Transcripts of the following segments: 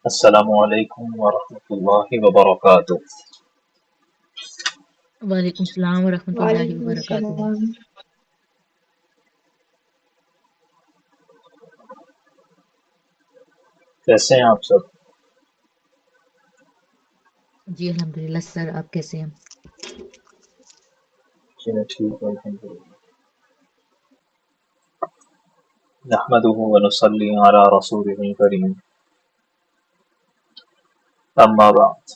السلام علیکم ورحمۃ اللہ وبرکاتہ۔ وعلیکم السلام ورحمۃ اللہ وعلیکم وبرکاتہ۔ السلام۔ کیسے ہیں آپ سب؟ جی الحمدللہ سر، آپ کیسے ہیں؟ جی میں ٹھیک ہوں الحمدللہ۔ نحمده ونصلی علی رسوله الکریم، اما بعد۔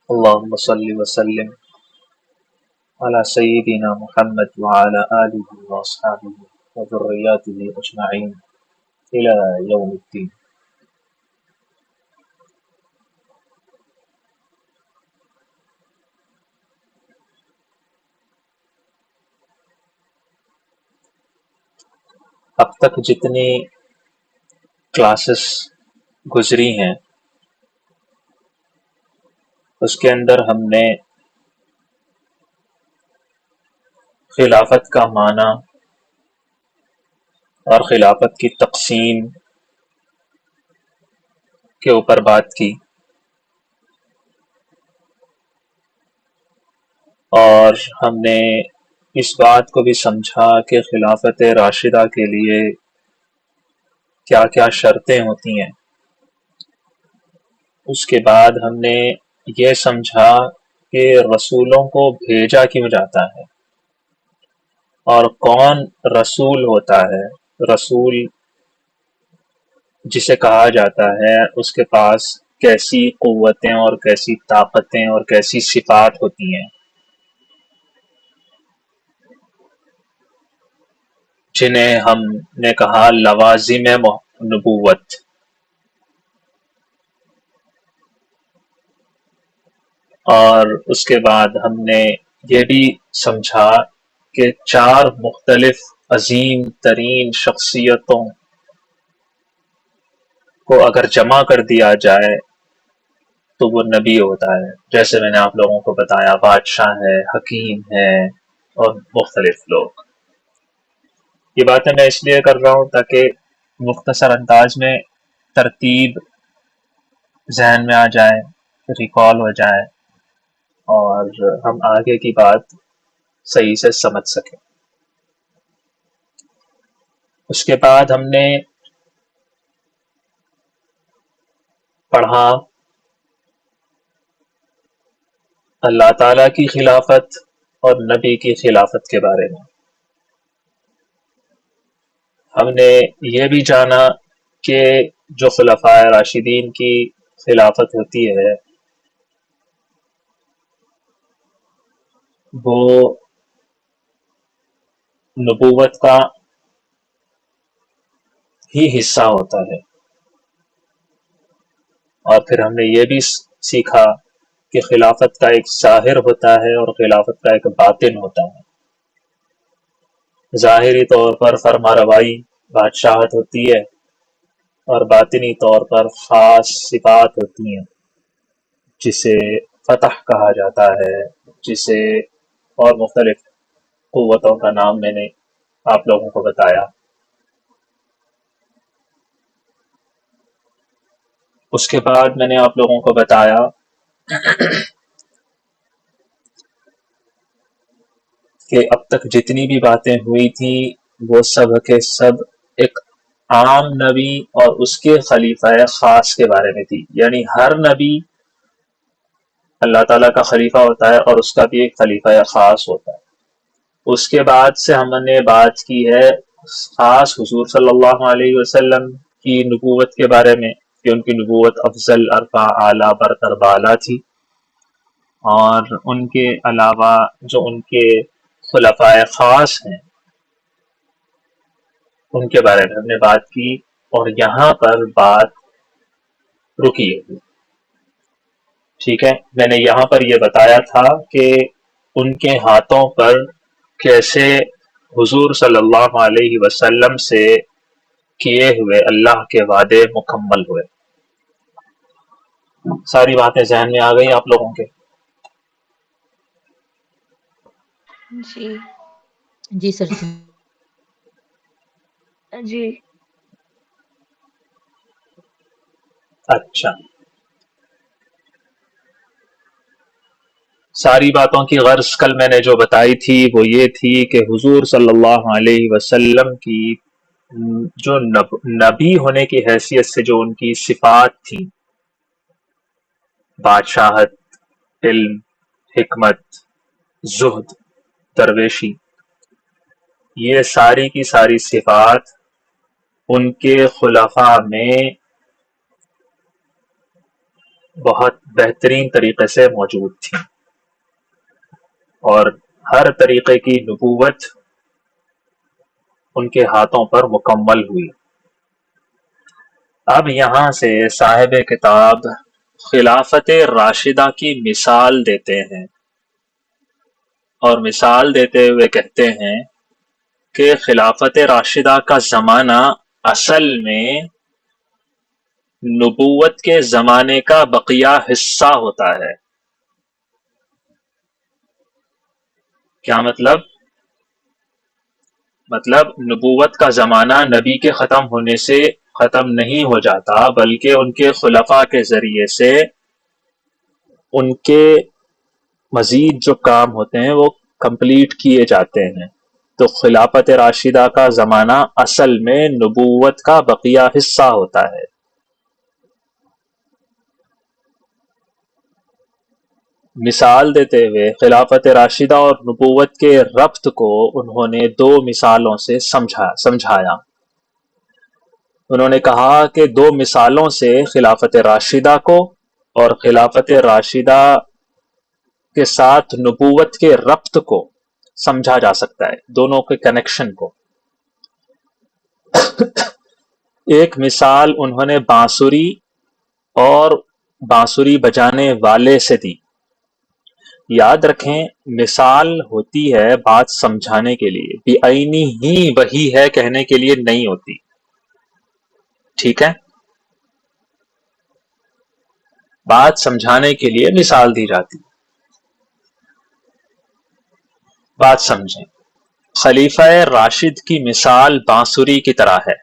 اللہم صلی وسلم علی سیدنا محمد وعلی آلہ واصحابہ وذریاتہ اجمعین الی یوم الدین۔ اب تک جتنی کلاسز گزری ہیں اس کے اندر ہم نے خلافت کا معنی اور خلافت کی تقسیم کے اوپر بات کی، اور ہم نے اس بات کو بھی سمجھا کہ خلافت راشدہ کے لیے کیا کیا شرطیں ہوتی ہیں۔ اس کے بعد ہم نے یہ سمجھا کہ رسولوں کو بھیجا کیوں جاتا ہے اور کون رسول ہوتا ہے۔ رسول جسے کہا جاتا ہے اس کے پاس کیسی قوتیں اور کیسی طاقتیں اور کیسی صفات ہوتی ہیں جنہیں ہم نے کہا لوازم نبوت۔ اور اس کے بعد ہم نے یہ بھی سمجھا کہ چار مختلف عظیم ترین شخصیتوں کو اگر جمع کر دیا جائے تو وہ نبی ہوتا ہے، جیسے میں نے آپ لوگوں کو بتایا، بادشاہ ہے، حکیم ہے اور مختلف لوگ۔ یہ باتیں میں اس لیے کر رہا ہوں تاکہ مختصر انداز میں ترتیب ذہن میں آ جائے، ریکال ہو جائے اور ہم آگے کی بات صحیح سے سمجھ سکیں۔ اس کے بعد ہم نے پڑھا اللہ تعالیٰ کی خلافت اور نبی کی خلافت کے بارے میں۔ ہم نے یہ بھی جانا کہ جو خلفائے راشدین کی خلافت ہوتی ہے وہ نبوت کا ہی حصہ ہوتا ہے، اور پھر ہم نے یہ بھی سیکھا کہ خلافت کا ایک ظاہر ہوتا ہے اور خلافت کا ایک باطن ہوتا ہے۔ ظاہری طور پر فرما روائی، بادشاہت ہوتی ہے، اور باطنی طور پر خاص صفات ہوتی ہیں جسے فتح کہا جاتا ہے، جسے اور مختلف قوتوں کا نام میں نے آپ لوگوں کو بتایا۔ اس کے بعد میں نے آپ لوگوں کو بتایا کہ اب تک جتنی بھی باتیں ہوئی تھیں وہ سب کے سب ایک عام نبی اور اس کے خلیفہ خاص کے بارے میں تھی، یعنی ہر نبی اللہ تعالیٰ کا خلیفہ ہوتا ہے اور اس کا بھی ایک خلیفہ خاص ہوتا ہے۔ اس کے بعد سے ہم نے بات کی ہے خاص حضور صلی اللہ علیہ وسلم کی نبوت کے بارے میں کہ ان کی نبوت افضل، ارفع، اعلیٰ، برتر، بالا تھی، اور ان کے علاوہ جو ان کے خلفائے خاص ہیں ان کے بارے میں ہم نے بات کی، اور یہاں پر بات رکی ہے۔ ٹھیک ہے، میں نے یہاں پر یہ بتایا تھا کہ ان کے ہاتھوں پر کیسے حضور صلی اللہ علیہ وسلم سے کیے ہوئے اللہ کے وعدے مکمل ہوئے۔ ساری باتیں ذہن میں آ گئی آپ لوگوں کے؟ جی جی سر جی جی اچھا، ساری باتوں کی غرض کل میں نے جو بتائی تھی وہ یہ تھی کہ حضور صلی اللہ علیہ وسلم کی جو نبی ہونے کی حیثیت سے جو ان کی صفات تھی، بادشاہت، علم، حکمت، زہد، درویشی، یہ ساری کی ساری صفات ان کے خلفاء میں بہت بہترین طریقے سے موجود تھیں، اور ہر طریقے کی نبوت ان کے ہاتھوں پر مکمل ہوئی۔ اب یہاں سے صاحب کتاب خلافت راشدہ کی مثال دیتے ہیں، اور مثال دیتے ہوئے کہتے ہیں کہ خلافت راشدہ کا زمانہ اصل میں نبوت کے زمانے کا بقیہ حصہ ہوتا ہے۔ کیا مطلب نبوت کا زمانہ نبی کے ختم ہونے سے ختم نہیں ہو جاتا، بلکہ ان کے خلفاء کے ذریعے سے ان کے مزید جو کام ہوتے ہیں وہ کمپلیٹ کیے جاتے ہیں۔ تو خلافت راشدہ کا زمانہ اصل میں نبوت کا بقیہ حصہ ہوتا ہے۔ مثال دیتے ہوئے خلافت راشدہ اور نبوت کے ربط کو انہوں نے دو مثالوں سے سمجھایا۔ انہوں نے کہا کہ دو مثالوں سے خلافت راشدہ کو اور خلافت راشدہ کے ساتھ نبوت کے ربط کو سمجھا جا سکتا ہے، دونوں کے کنیکشن کو۔ ایک مثال انہوں نے بانسری اور بانسری بجانے والے سے دی۔ یاد رکھیں، مثال ہوتی ہے بات سمجھانے کے لیے، بعینی ہی وہی ہے کہنے کے لیے نہیں ہوتی، ٹھیک ہے؟ بات سمجھانے کے لیے مثال دی جاتی۔ بات سمجھیں، خلیفہ راشد کی مثال بانسری کی طرح ہے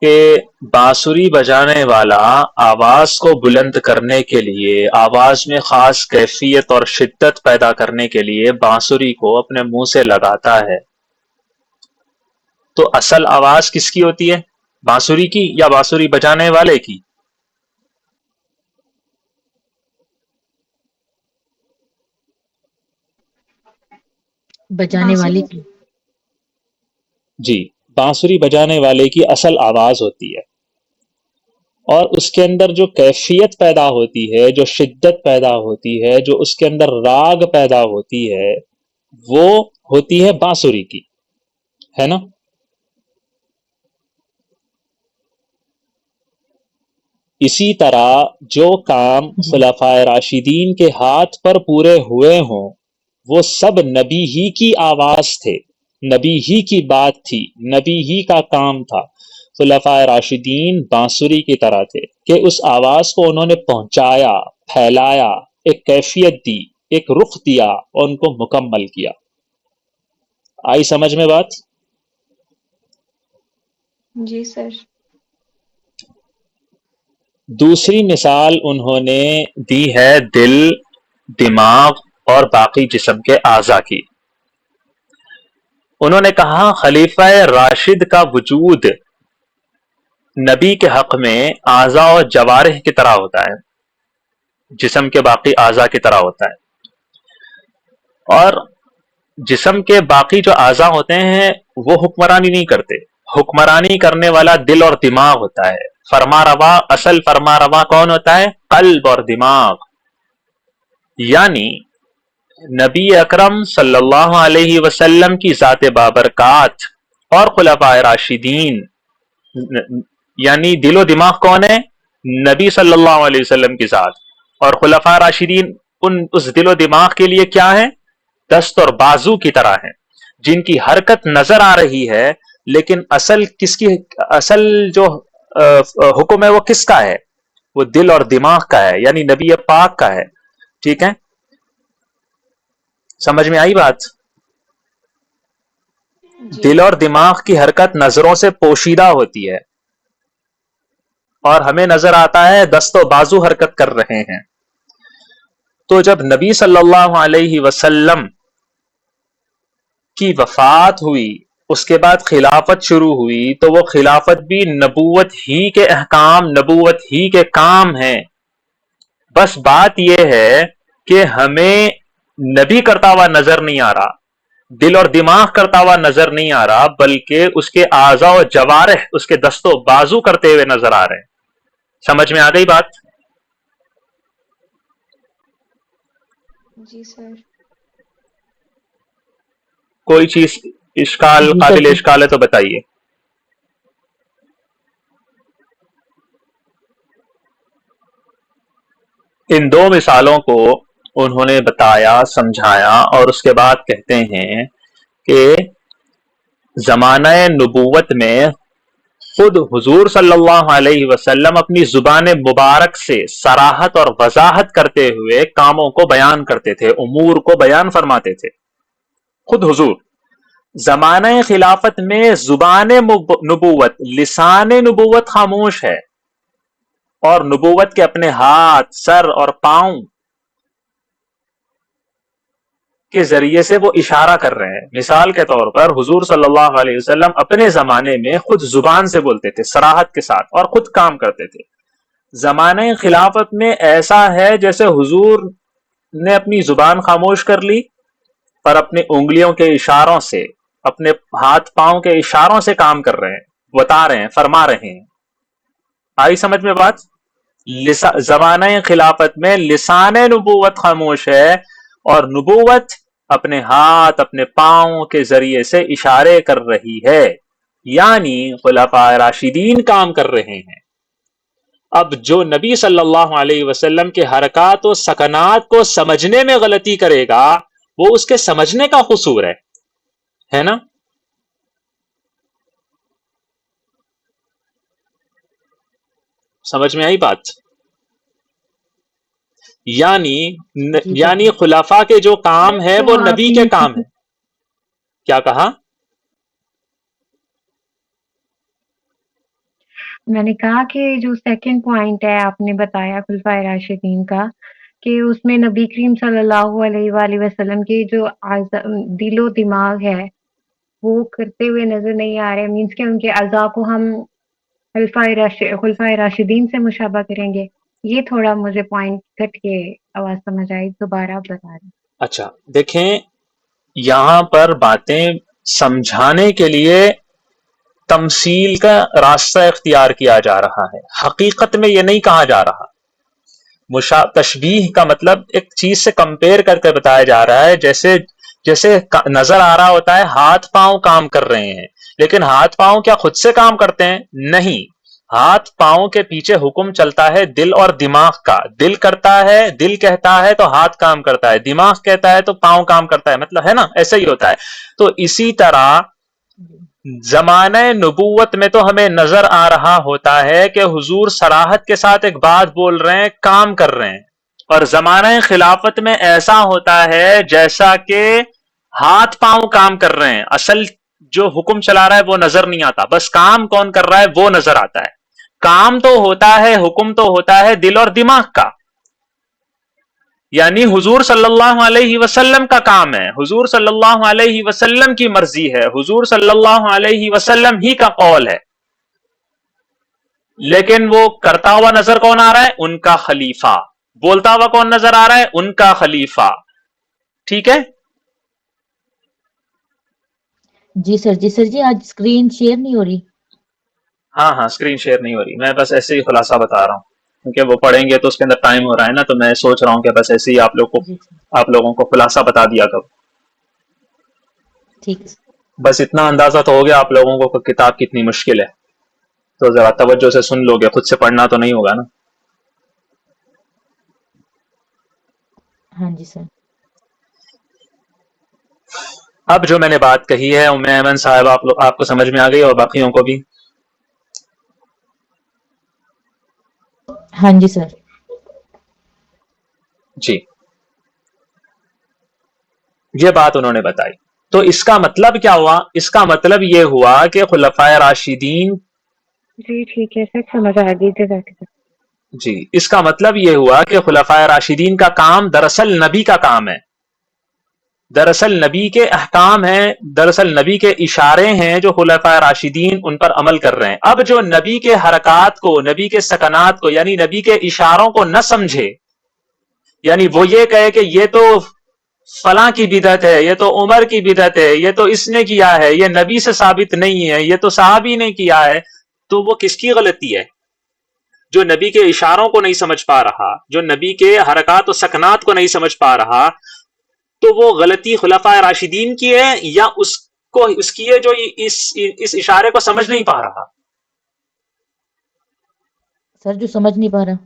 کہ بانسری بجانے والا آواز کو بلند کرنے کے لیے، آواز میں خاص کیفیت اور شدت پیدا کرنے کے لیے بانسری کو اپنے منہ سے لگاتا ہے۔ تو اصل آواز کس کی ہوتی ہے؟ بانسری کی یا بانسری بجانے والے کی؟ بجانے والے بانسری کی۔ جی، بانسری بجانے والے کی اصل آواز ہوتی ہے، اور اس کے اندر جو کیفیت پیدا ہوتی ہے، جو شدت پیدا ہوتی ہے، جو اس کے اندر راگ پیدا ہوتی ہے، وہ ہوتی ہے بانسری کی، ہے نا؟ اسی طرح جو کام جی خلفائے راشدین کے ہاتھ پر پورے ہوئے ہوں وہ سب نبی ہی کی آواز تھے، نبی ہی کی بات تھی، نبی ہی کا کام تھا۔ خلفائے راشدین بانسری کی طرح تھے کہ اس آواز کو انہوں نے پہنچایا، پھیلایا، ایک کیفیت دی، ایک رخ دیا اور ان کو مکمل کیا۔ آئی سمجھ میں بات؟ جی سر دوسری مثال انہوں نے دی ہے دل، دماغ اور باقی جسم کے اعضاء کی۔ انہوں نے کہا خلیفہ راشد کا وجود نبی کے حق میں اعضاء و جوارح کی طرح ہوتا ہے، جسم کے باقی اعضاء کی طرح ہوتا ہے، اور جسم کے باقی جو اعضاء ہوتے ہیں وہ حکمرانی نہیں کرتے، حکمرانی کرنے والا دل اور دماغ ہوتا ہے۔ فرما روا، اصل فرما روا کون ہوتا ہے؟ قلب اور دماغ۔ یعنی نبی اکرم صلی اللہ علیہ وسلم کی ذات بابرکات اور خلفائے راشدین، یعنی دل و دماغ کون ہے؟ نبی صلی اللہ علیہ وسلم کی ذات، اور خلفائے راشدین اس دل و دماغ کے لیے کیا ہے؟ دست اور بازو کی طرح ہیں، جن کی حرکت نظر آ رہی ہے، لیکن اصل جو حکم ہے وہ کس کا ہے؟ وہ دل اور دماغ کا ہے، یعنی نبی پاک کا ہے۔ ٹھیک ہے، سمجھ میں آئی بات؟ جی دل اور دماغ کی حرکت نظروں سے پوشیدہ ہوتی ہے اور ہمیں نظر آتا ہے دست و بازو حرکت کر رہے ہیں. تو جب نبی صلی اللہ علیہ وسلم کی وفات ہوئی، اس کے بعد خلافت شروع ہوئی، تو وہ خلافت بھی نبوت ہی کے احکام، نبوت ہی کے کام ہیں. بس بات یہ ہے کہ ہمیں نبی کرتا ہوا نظر نہیں آ رہا، دل اور دماغ کرتا ہوا نظر نہیں آ رہا، بلکہ اس کے اعضاء و جوارح، اس کے دست و بازو کرتے ہوئے نظر آ رہے ہیں. سمجھ میں آ گئی بات؟ جی سر. کوئی چیز اشکال، جی سر قابل جی. اشکال ہے تو بتائیے. ان دو مثالوں کو انہوں نے بتایا، سمجھایا، اور اس کے بعد کہتے ہیں کہ زمانہ نبوت میں خود حضور صلی اللہ علیہ وسلم اپنی زبان مبارک سے صراحت اور وضاحت کرتے ہوئے کاموں کو بیان کرتے تھے، امور کو بیان فرماتے تھے. خود حضور زمانہ خلافت میں زبان نبوت، لسان نبوت خاموش ہے، اور نبوت کے اپنے ہاتھ، سر اور پاؤں کے ذریعے سے وہ اشارہ کر رہے ہیں. مثال کے طور پر حضور صلی اللہ علیہ وسلم اپنے زمانے میں خود زبان سے بولتے تھے صراحت کے ساتھ، اور خود کام کرتے تھے. زمانہ خلافت میں ایسا ہے جیسے حضور نے اپنی زبان خاموش کر لی اور اپنی انگلیوں کے اشاروں سے، اپنے ہاتھ پاؤں کے اشاروں سے کام کر رہے ہیں، بتا رہے ہیں، فرما رہے ہیں. آئی سمجھ میں بات؟ زمانہ خلافت میں لسان نبوت خاموش ہے، اور نبوت اپنے ہاتھ، اپنے پاؤں کے ذریعے سے اشارے کر رہی ہے، یعنی خلفاء راشدین کام کر رہے ہیں. اب جو نبی صلی اللہ علیہ وسلم کے حرکات و سکنات کو سمجھنے میں غلطی کرے گا، وہ اس کے سمجھنے کا قصور ہے نا؟ سمجھ میں آئی بات؟ جی سر یعنی جی. خلفاء کے جو کام سر ہے جو وہ آپ نبی نے کے کام ہے. کیا کہا؟ میں نے کہا کہ جو سیکنڈ پوائنٹ ہے آپ نے بتایا خلفائے راشدین کا، کہ اس میں نبی کریم صلی اللہ علیہ وآلہ وسلم کے جو دل و دماغ ہے وہ کرتے ہوئے نظر نہیں آ رہے، مینس کہ ان کے اعضاء کو ہم خلفائے راشدین سے مشابہ کریں گے. یہ تھوڑا مجھے پوائنٹ کٹ کے آواز سمجھ آئی، دوبارہ آپ بتا رہے. اچھا دیکھیں، یہاں پر باتیں سمجھانے کے لیے تمثیل کا راستہ اختیار کیا جا رہا ہے، حقیقت میں یہ نہیں کہا جا رہا. تشبیہ کا مطلب ایک چیز سے کمپیئر کر کے بتایا جا رہا ہے، جیسے نظر آ رہا ہوتا ہے ہاتھ پاؤں کام کر رہے ہیں، لیکن ہاتھ پاؤں کیا خود سے کام کرتے ہیں؟ نہیں، ہاتھ پاؤں کے پیچھے حکم چلتا ہے دل اور دماغ کا. دل کرتا ہے، دل کہتا ہے تو ہاتھ کام کرتا ہے، دماغ کہتا ہے تو پاؤں کام کرتا ہے، مطلب ہے نا، ایسا ہی ہوتا ہے. تو اسی طرح زمانہ نبوت میں تو ہمیں نظر آ رہا ہوتا ہے کہ حضور صراحت کے ساتھ ایک بات بول رہے ہیں، کام کر رہے ہیں. اور زمانہ خلافت میں ایسا ہوتا ہے جیسا کہ ہاتھ پاؤں کام کر رہے ہیں، اصل جو حکم چلا رہا ہے وہ نظر نہیں آتا، بس کام کون کر رہا ہے وہ نظر آتا ہے. کام تو ہوتا ہے، حکم تو ہوتا ہے دل اور دماغ کا، یعنی حضور صلی اللہ علیہ وسلم کا کام ہے، حضور صلی اللہ علیہ وسلم کی مرضی ہے، حضور صلی اللہ علیہ وسلم ہی کا قول ہے. لیکن وہ کرتا ہوا نظر کون آ رہا ہے؟ ان کا خلیفہ. بولتا ہوا کون نظر آ رہا ہے؟ ان کا خلیفہ. ٹھیک ہے؟ جی سر جی. سر جی آج اسکرین شیئر نہیں ہو رہی؟ ہاں ہاں، اسکرین شیئر نہیں ہو رہی، میں بس ایسے ہی خلاصہ بتا رہا ہوں، کیونکہ وہ پڑھیں گے تو اس کے اندر ٹائم ہو رہا ہے نا، تو میں سوچ رہا ہوں کہ بس ایسے ہی جی سر آپ لوگوں کو خلاصہ بتا دیا کرو. ٹھیک ہے. بس اتنا اندازہ تو ہو گیا آپ لوگوں کو کہ کتاب کتنی مشکل ہے، تو ذرا توجہ سے سن لو گے، خود سے پڑھنا تو نہیں ہوگا نا. ہاں جی سر. اب جو میں نے بات کہی ہے ام ایمن صاحب، آپ کو سمجھ میں آ گئی اور باقیوں کو بھی؟ ہاں جی سر. جی. یہ بات انہوں نے بتائی. تو اس کا مطلب کیا ہوا؟ اس کا مطلب یہ ہوا کہ خلفائے راشدین، جی ٹھیک ہے سر، سمجھ آ گئی تھی. جی اس کا مطلب یہ ہوا کہ خلفائے راشدین کا کام دراصل نبی کا کام ہے، دراصل نبی کے احکام ہیں، دراصل نبی کے اشارے ہیں جو خلفائے راشدین ان پر عمل کر رہے ہیں. اب جو نبی کے حرکات کو، نبی کے سکنات کو، یعنی نبی کے اشاروں کو نہ سمجھے، یعنی وہ یہ کہے کہ یہ تو فلاں کی بدعت ہے، یہ تو عمر کی بدعت ہے، یہ تو اس نے کیا ہے، یہ نبی سے ثابت نہیں ہے، یہ تو صحابی نے کیا ہے، تو وہ کس کی غلطی ہے؟ جو نبی کے اشاروں کو نہیں سمجھ پا رہا، جو نبی کے حرکات و سکنات کو نہیں سمجھ پا رہا، تو وہ غلطی خلفائے راشدین کی ہے یا اس کی ہے جو اس اشارے کو سمجھ نہیں پا رہا؟ سر جو سمجھ نہیں پا رہا.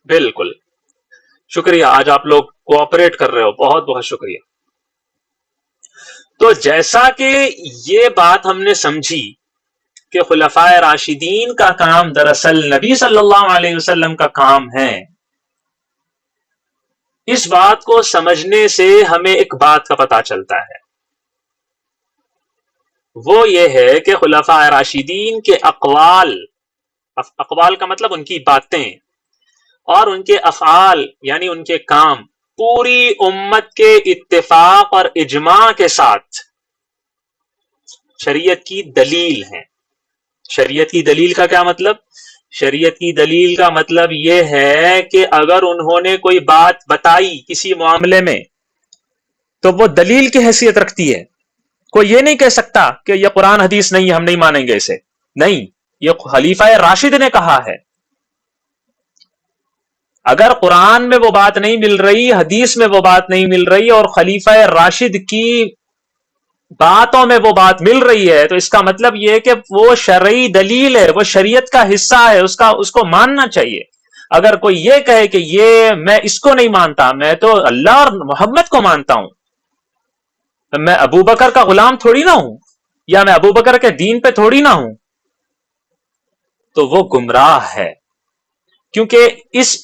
بالکل، شکریہ، آج آپ لوگ کوآپریٹ کر رہے ہو، بہت بہت شکریہ. تو جیسا کہ یہ بات ہم نے سمجھی کہ خلفائے راشدین کا کام دراصل نبی صلی اللہ علیہ وسلم کا کام ہے، اس بات کو سمجھنے سے ہمیں ایک بات کا پتہ چلتا ہے، وہ یہ ہے کہ خلفائے راشدین کے اقوال کا مطلب ان کی باتیں، اور ان کے افعال یعنی ان کے کام پوری امت کے اتفاق اور اجماع کے ساتھ شریعت کی دلیل ہیں. شریعت کی دلیل کا کیا مطلب؟ شریعت کی دلیل کا مطلب یہ ہے کہ اگر انہوں نے کوئی بات بتائی کسی معاملے میں تو وہ دلیل کی حیثیت رکھتی ہے. کوئی یہ نہیں کہہ سکتا کہ یہ قرآن حدیث نہیں ہے، ہم نہیں مانیں گے اسے. نہیں، یہ خلیفہ راشد نے کہا ہے. اگر قرآن میں وہ بات نہیں مل رہی، حدیث میں وہ بات نہیں مل رہی، اور خلیفہ راشد کی باتوں میں وہ بات مل رہی ہے، تو اس کا مطلب یہ ہے کہ وہ شرعی دلیل ہے، وہ شریعت کا حصہ ہے، اس کو ماننا چاہیے. اگر کوئی یہ کہے کہ یہ میں اس کو نہیں مانتا، میں تو اللہ اور محمد کو مانتا ہوں، میں ابو بکر کا غلام تھوڑی نہ ہوں، یا میں ابو بکر کے دین پہ تھوڑی نہ ہوں، تو وہ گمراہ ہے. کیونکہ اس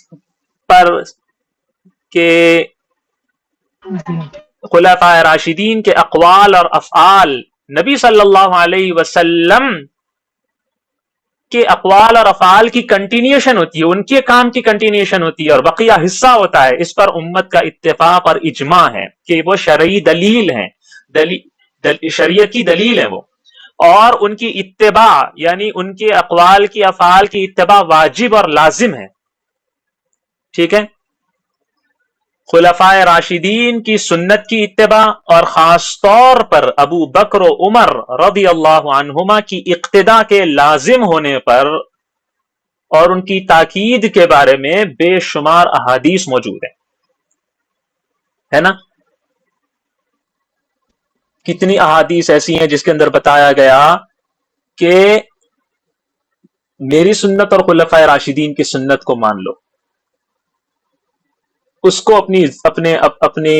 پر کہ خلفائے راشدین کے اقوال اور افعال نبی صلی اللہ علیہ وسلم کے اقوال اور افعال کی کنٹینیوشن ہوتی ہے، ان کے کام کی کنٹینیوشن ہوتی ہے، اور بقیہ حصہ ہوتا ہے. اس پر امت کا اتفاق اور اجماع ہے کہ وہ شرعی دلیل ہیں، شریعت کی دلیل ہے وہ، اور ان کی اتباع یعنی ان کے اقوال کی افعال کی اتباع واجب اور لازم ہے. ٹھیک ہے؟ خلفائے راشدین کی سنت کی اتباع، اور خاص طور پر ابو بکر و عمر رضی اللہ عنہما کی اقتداء کے لازم ہونے پر اور ان کی تاکید کے بارے میں بے شمار احادیث موجود ہے نا؟ کتنی احادیث ایسی ہیں جس کے اندر بتایا گیا کہ میری سنت اور خلفائے راشدین کی سنت کو مان لو، اس کو اپنے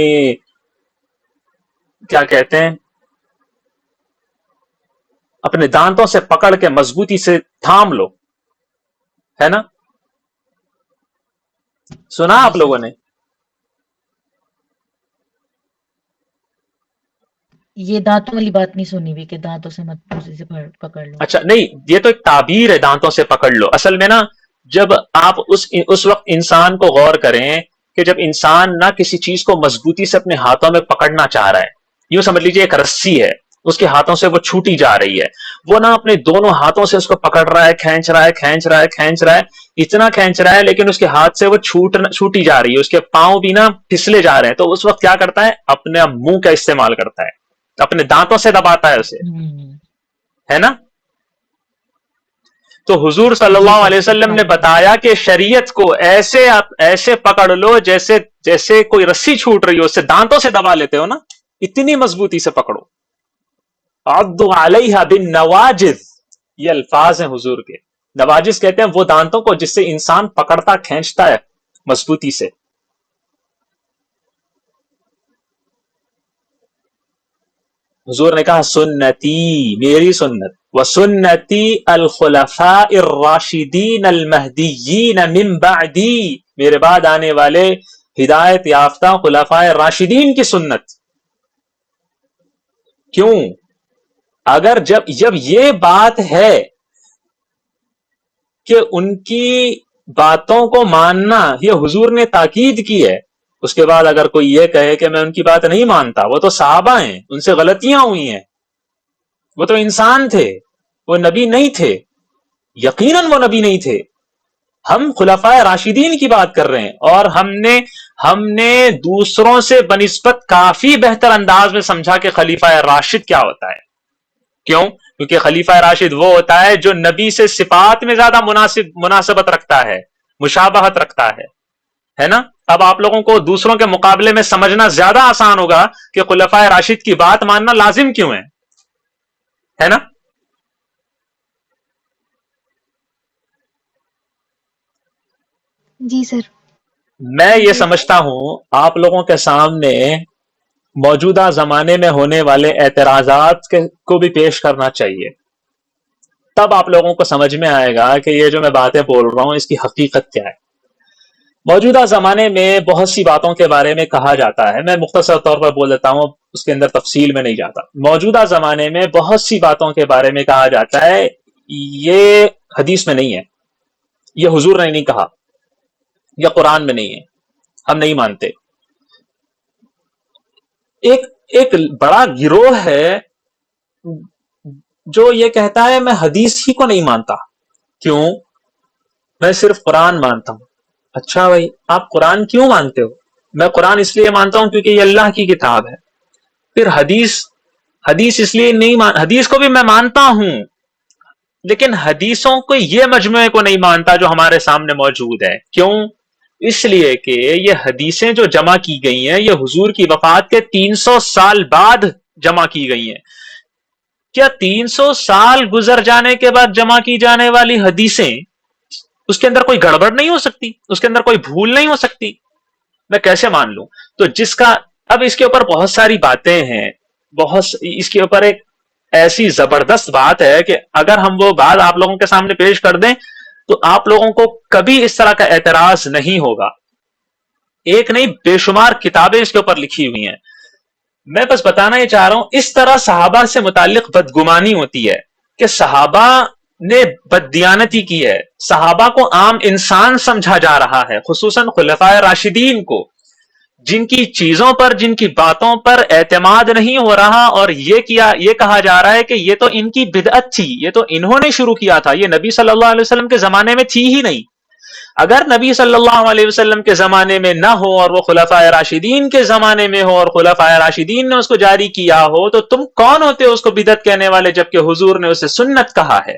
کیا کہتے ہیں، اپنے دانتوں سے پکڑ کے مضبوطی سے تھام لو، ہے نا؟ سنا آپ لوگوں نے؟ یہ دانتوں والی بات نہیں سنی بھی کہ دانتوں سے مت اسی سے پکڑ لو. اچھا نہیں، یہ تو ایک تعبیر ہے، دانتوں سے پکڑ لو. اصل میں نا جب آپ اس وقت انسان کو غور کریں کہ جب انسان نہ کسی چیز کو مضبوطی سے اپنے ہاتھوں میں پکڑنا چاہ رہا ہے، یوں سمجھ لیجئے ایک رسی ہے، اس کے ہاتھوں سے وہ چھوٹی جا رہی ہے، وہ نہ اپنے دونوں ہاتھوں سے اس کو پکڑ رہا ہے، کھینچ رہا ہے، اتنا کھینچ رہا ہے، لیکن اس کے ہاتھ سے وہ چھوٹی جا رہی ہے، اس کے پاؤں بھی نا پھسلے جا رہے ہیں. تو اس وقت کیا کرتا ہے؟ اپنے منہ کا استعمال کرتا ہے، اپنے دانتوں سے دباتا ہے اسے، ہے نا؟ تو حضور صلی اللہ علیہ وسلم نے بتایا کہ شریعت کو ایسے پکڑ لو جیسے کوئی رسی چھوٹ رہی ہو، اسے دانتوں سے دبا لیتے ہو نا، اتنی مضبوطی سے پکڑو. عضوا علیہا بالنواجذ، یہ الفاظ ہیں حضور کے. نواجذ کہتے ہیں وہ دانتوں کو جس سے انسان پکڑتا کھینچتا ہے مضبوطی سے. حضور نے کہا سنتی، میری سنت، وسنتی الخلفاء الراشدین المہدیین من بعدی، میرے بعد آنے والے ہدایت یافتہ خلفاء راشدین کی سنت. کیوں؟ اگر جب یہ بات ہے کہ ان کی باتوں کو ماننا یہ حضور نے تاکید کی ہے، اس کے بعد اگر کوئی یہ کہے کہ میں ان کی بات نہیں مانتا، وہ تو صحابہ ہیں، ان سے غلطیاں ہوئی ہیں، وہ تو انسان تھے، وہ نبی نہیں تھے، یقیناً وہ نبی نہیں تھے، ہم خلفائے راشدین کی بات کر رہے ہیں، اور ہم نے دوسروں سے بنسبت کافی بہتر انداز میں سمجھا کہ خلیفہ راشد کیا ہوتا ہے۔ کیوں؟ کیونکہ خلیفہ راشد وہ ہوتا ہے جو نبی سے صفات میں زیادہ مناسبت رکھتا ہے، مشابہت رکھتا ہے نا؟ اب آپ لوگوں کو دوسروں کے مقابلے میں سمجھنا زیادہ آسان ہوگا کہ خلفائے راشد کی بات ماننا لازم کیوں ہے نا؟ جی سر۔ میں یہ سمجھتا ہوں آپ لوگوں کے سامنے موجودہ زمانے میں ہونے والے اعتراضات کو بھی پیش کرنا چاہیے، تب آپ لوگوں کو سمجھ میں آئے گا کہ یہ جو میں باتیں بول رہا ہوں اس کی حقیقت کیا ہے۔ موجودہ زمانے میں بہت سی باتوں کے بارے میں کہا جاتا ہے، میں مختصر طور پر بول دیتا ہوں، اس کے اندر تفصیل میں نہیں جاتا۔ موجودہ زمانے میں بہت سی باتوں کے بارے میں کہا جاتا ہے، یہ حدیث میں نہیں ہے، یہ حضور نے نہیں کہا، یہ قرآن میں نہیں ہے، ہم نہیں مانتے۔ ایک بڑا گروہ ہے جو یہ کہتا ہے میں حدیث ہی کو نہیں مانتا، کیوں؟ میں صرف قرآن مانتا ہوں۔ اچھا بھائی، آپ قرآن کیوں مانتے ہو؟ میں قرآن اس لیے مانتا ہوں کیونکہ یہ اللہ کی کتاب ہے۔ پھر حدیث اس لیے نہیں حدیث کو بھی میں مانتا ہوں، لیکن حدیثوں کو یہ مجموعے کو نہیں مانتا جو ہمارے سامنے موجود ہے۔ کیوں؟ اس لیے کہ یہ حدیثیں جو جمع کی گئی ہیں یہ حضور کی وفات کے 300 سال بعد جمع کی گئی ہیں۔ کیا 300 سال گزر جانے کے بعد جمع کی جانے والی حدیثیں اس کے اندر کوئی گڑبڑ نہیں ہو سکتی؟ اس کے اندر کوئی بھول نہیں ہو سکتی؟ میں کیسے مان لوں؟ تو اب اس کے اوپر بہت ساری باتیں ہیں، اس کے اوپر ایک ایسی زبردست بات ہے کہ اگر ہم وہ بات آپ لوگوں کے سامنے پیش کر دیں تو آپ لوگوں کو کبھی اس طرح کا اعتراض نہیں ہوگا۔ ایک نہیں، بے شمار کتابیں اس کے اوپر لکھی ہوئی ہیں۔ میں بس بتانا یہ چاہ رہا ہوں، اس طرح صحابہ سے متعلق بدگمانی ہوتی ہے کہ صحابہ نے بددیانتی کی ہے، صحابہ کو عام انسان سمجھا جا رہا ہے، خصوصاً خلفائے راشدین کو، جن کی چیزوں پر، جن کی باتوں پر اعتماد نہیں ہو رہا، اور یہ کہا جا رہا ہے کہ یہ تو ان کی بدعت تھی، یہ تو انہوں نے شروع کیا تھا، یہ نبی صلی اللہ علیہ وسلم کے زمانے میں تھی ہی نہیں۔ اگر نبی صلی اللہ علیہ وسلم کے زمانے میں نہ ہو اور وہ خلفائے راشدین کے زمانے میں ہو اور خلفائے راشدین نے اس کو جاری کیا ہو، تو تم کون ہوتے ہو اس کو بدعت کہنے والے، جبکہ حضور نے اسے سنت کہا ہے؟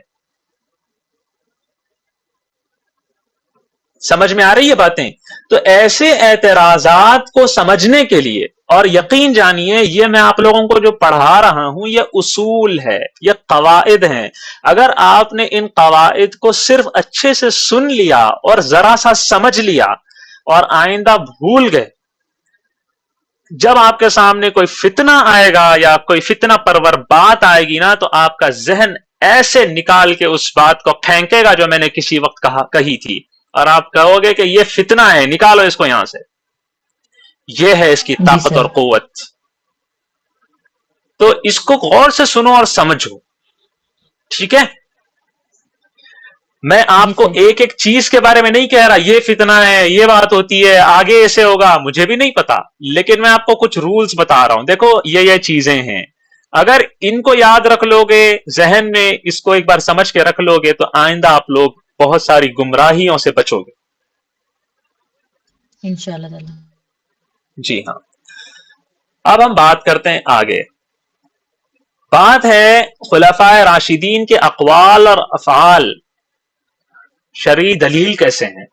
سمجھ میں آ رہی ہے باتیں؟ تو ایسے اعتراضات کو سمجھنے کے لیے، اور یقین جانیے یہ میں آپ لوگوں کو جو پڑھا رہا ہوں یہ اصول ہے، یہ قواعد ہیں، اگر آپ نے ان قواعد کو صرف اچھے سے سن لیا اور ذرا سا سمجھ لیا اور آئندہ بھول گئے، جب آپ کے سامنے کوئی فتنہ آئے گا یا کوئی فتنہ پرور بات آئے گی نا، تو آپ کا ذہن ایسے نکال کے اس بات کو پھینکے گا جو میں نے کسی وقت کہی تھی، اور آپ کہو گے کہ یہ فتنہ ہے، نکالو اس کو یہاں سے۔ یہ ہے اس کی طاقت اور قوت۔ تو اس کو غور سے سنو اور سمجھو، ٹھیک ہے؟ میں آپ کو ایک ایک چیز کے بارے میں نہیں کہہ رہا یہ فتنہ ہے، یہ بات ہوتی ہے، آگے ایسے ہوگا، مجھے بھی نہیں پتا، لیکن میں آپ کو کچھ رولز بتا رہا ہوں۔ دیکھو یہ چیزیں ہیں، اگر ان کو یاد رکھ لو گے، ذہن میں اس کو ایک بار سمجھ کے رکھ لو گے، تو آئندہ آپ لوگ بہت ساری گمراہیوں سے بچو گے انشاءاللہ تعالی۔ جی ہاں۔ اب ہم بات کرتے ہیں آگے، بات ہے خلفائے راشدین کے اقوال اور افعال شرعی دلیل کیسے ہیں۔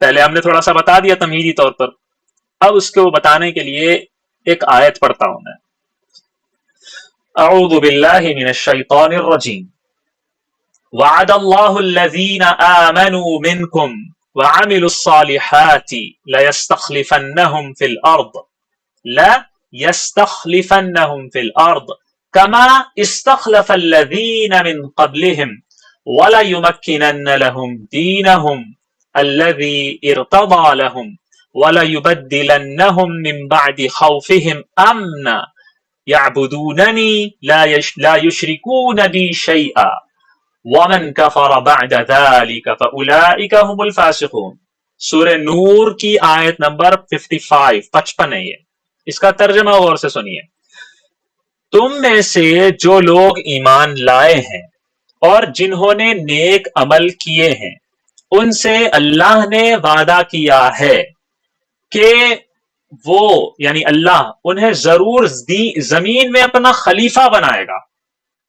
پہلے ہم نے تھوڑا سا بتا دیا تمہیدی طور پر، اب اس کو بتانے کے لیے ایک آیت پڑھتا ہوں میں۔ اعوذ باللہ من الشیطان الرجیم، وعد اللہ الذین آمنوا منکم وعملوا الصالحات ليستخلفنهم في الأرض كما استخلف الذين من قبلهم وَلَيُمَكِّنَنَّ لَهُمْ دِينَهُمْ الَّذِي ارْتَضَىٰ لَهُمْ وَلَيُبَدِّلَنَّهُمْ مِنْ بَعْدِ خَوْفِهِمْ أَمْنًا یعبدوننی لا یشرکون بی شیئا ومن کفر بعد ذلک فاولئک هم الفاسقون. سورہ نور کی آیت نمبر 55 ہے یہ. اس کا ترجمہ غور سے سنیے. تم میں سے جو لوگ ایمان لائے ہیں اور جنہوں نے نیک عمل کیے ہیں ان سے اللہ نے وعدہ کیا ہے کہ وہ یعنی اللہ انہیں ضرور زمین میں اپنا خلیفہ بنائے گا.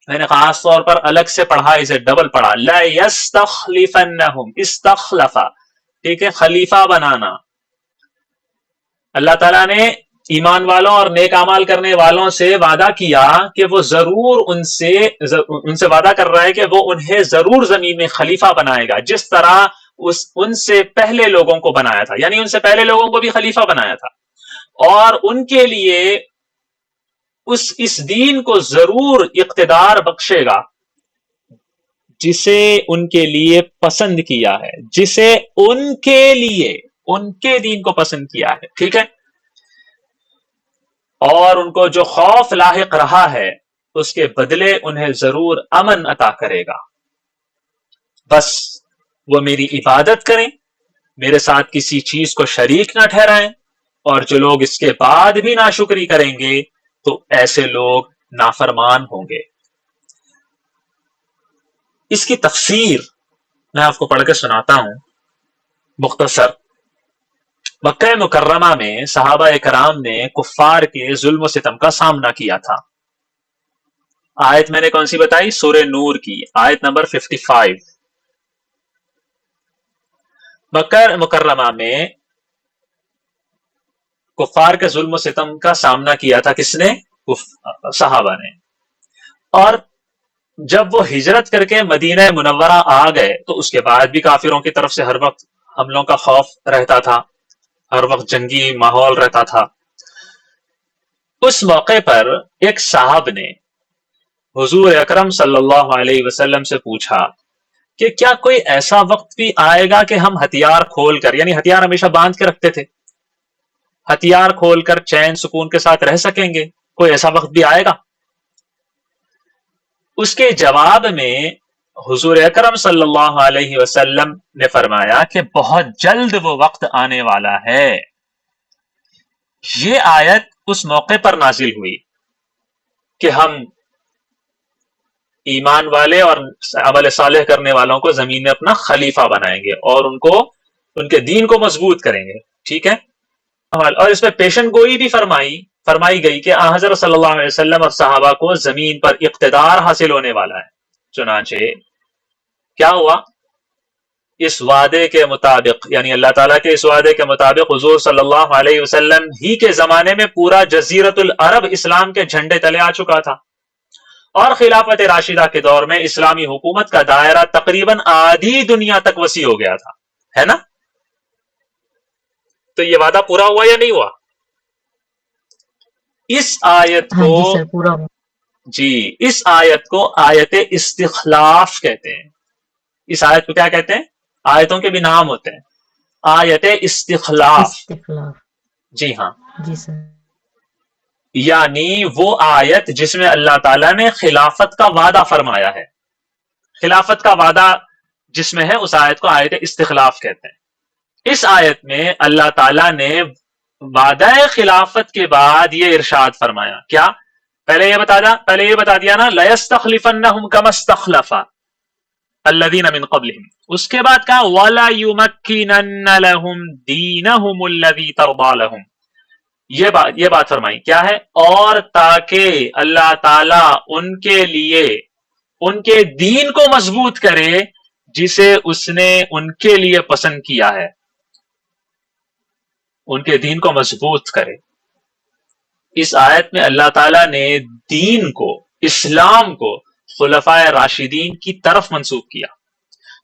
میں نے خاص طور پر الگ سے پڑھا, اسے ڈبل پڑھا, لا یستخلفنہم, استخلفا, ٹھیک ہے, خلیفہ بنانا. اللہ تعالیٰ نے ایمان والوں اور نیک اعمال کرنے والوں سے وعدہ کیا کہ وہ ضرور ان سے وعدہ کر رہا ہے کہ وہ انہیں ضرور زمین میں خلیفہ بنائے گا, جس طرح ان سے پہلے لوگوں کو بنایا تھا. یعنی ان سے پہلے لوگوں کو بھی خلیفہ بنایا تھا, اور ان کے لیے اس دین کو ضرور اقتدار بخشے گا جسے ان کے لیے پسند کیا ہے, جسے ان کے لیے ان کے دین کو پسند کیا ہے, ٹھیک ہے. اور ان کو جو خوف لاحق رہا ہے اس کے بدلے انہیں ضرور امن عطا کرے گا. بس وہ میری عبادت کریں, میرے ساتھ کسی چیز کو شریک نہ ٹھہرائیں, اور جو لوگ اس کے بعد بھی ناشکری کریں گے تو ایسے لوگ نافرمان ہوں گے. اس کی تفسیر میں آپ کو پڑھ کے سناتا ہوں مختصر. مکہ مکرمہ میں صحابہ کرام نے کفار کے ظلم و ستم کا سامنا کیا تھا. آیت میں نے کون سی بتائی؟ سورہ نور کی آیت نمبر 55. مکہ مکرمہ میں کفار کے ظلم و ستم کا سامنا کیا تھا کس نے؟ صحابہ نے. اور جب وہ ہجرت کر کے مدینہ منورہ آ گئے تو اس کے بعد بھی کافروں کی طرف سے ہر وقت حملوں کا خوف رہتا تھا, ہر وقت جنگی ماحول رہتا تھا. اس موقع پر ایک صاحب نے حضور اکرم صلی اللہ علیہ وسلم سے پوچھا کہ کیا کوئی ایسا وقت بھی آئے گا کہ ہم ہتھیار کھول کر, یعنی ہتھیار ہمیشہ باندھ کے رکھتے تھے, ہتھیار کھول کر چین سکون کے ساتھ رہ سکیں گے, کوئی ایسا وقت بھی آئے گا؟ اس کے جواب میں حضور اکرم صلی اللہ علیہ وسلم نے فرمایا کہ بہت جلد وہ وقت آنے والا ہے. یہ آیت اس موقع پر نازل ہوئی کہ ہم ایمان والے اور عمل صالح کرنے والوں کو زمین میں اپنا خلیفہ بنائیں گے اور ان کے دین کو مضبوط کریں گے, ٹھیک ہے. اور اس میں پیشن گوئی بھی فرمائی گئی کہ حضرت صلی اللہ علیہ وسلم اور صحابہ کو زمین پر اقتدار حاصل ہونے والا ہے. چنانچہ کیا ہوا؟ اس وعدے کے مطابق, یعنی اللہ تعالیٰ کے اس وعدے کے مطابق حضور صلی اللہ علیہ وسلم ہی کے زمانے میں پورا جزیرۃ العرب اسلام کے جھنڈے تلے آ چکا تھا, اور خلافت راشدہ کے دور میں اسلامی حکومت کا دائرہ تقریباً آدھی دنیا تک وسیع ہو گیا تھا, ہے نا. تو یہ وعدہ پورا ہوا یا نہیں ہوا؟ اس آیت کو اس آیت کو آیت استخلاف کہتے ہیں. اس آیت کو کیا کہتے ہیں؟ آیتوں کے بھی نام ہوتے ہیں. آیت استخلاف. جی ہاں, جی سر. یعنی وہ آیت جس میں اللہ تعالیٰ نے خلافت کا وعدہ فرمایا ہے, خلافت کا وعدہ جس میں ہے اس آیت کو آیت استخلاف کہتے ہیں. اس آیت میں اللہ تعالیٰ نے وعدہ خلافت کے بعد یہ ارشاد فرمایا, کیا؟ پہلے یہ بتا دیا نا, لَيَسْتَخْلِفَنَّهُمْ كَمَا اسْتَخْلَفَ الَّذِينَ مِنْ قَبْلِهِمْ. اس کے بعد کہا وَلَا يُمَكِّنَنَّ لَهُمْ دِينَهُمُ الَّذِي تَرْضَىٰ لَهُمْ. یہ بات فرمائی کیا ہے؟ اور تاکہ اللہ تعالیٰ ان کے لیے ان کے دین کو مضبوط کرے جسے اس نے ان کے لیے پسند کیا ہے, ان کے دین کو مضبوط کرے. اس آیت میں اللہ تعالیٰ نے دین کو, اسلام کو خلفائے راشدین کی طرف منسوب کیا,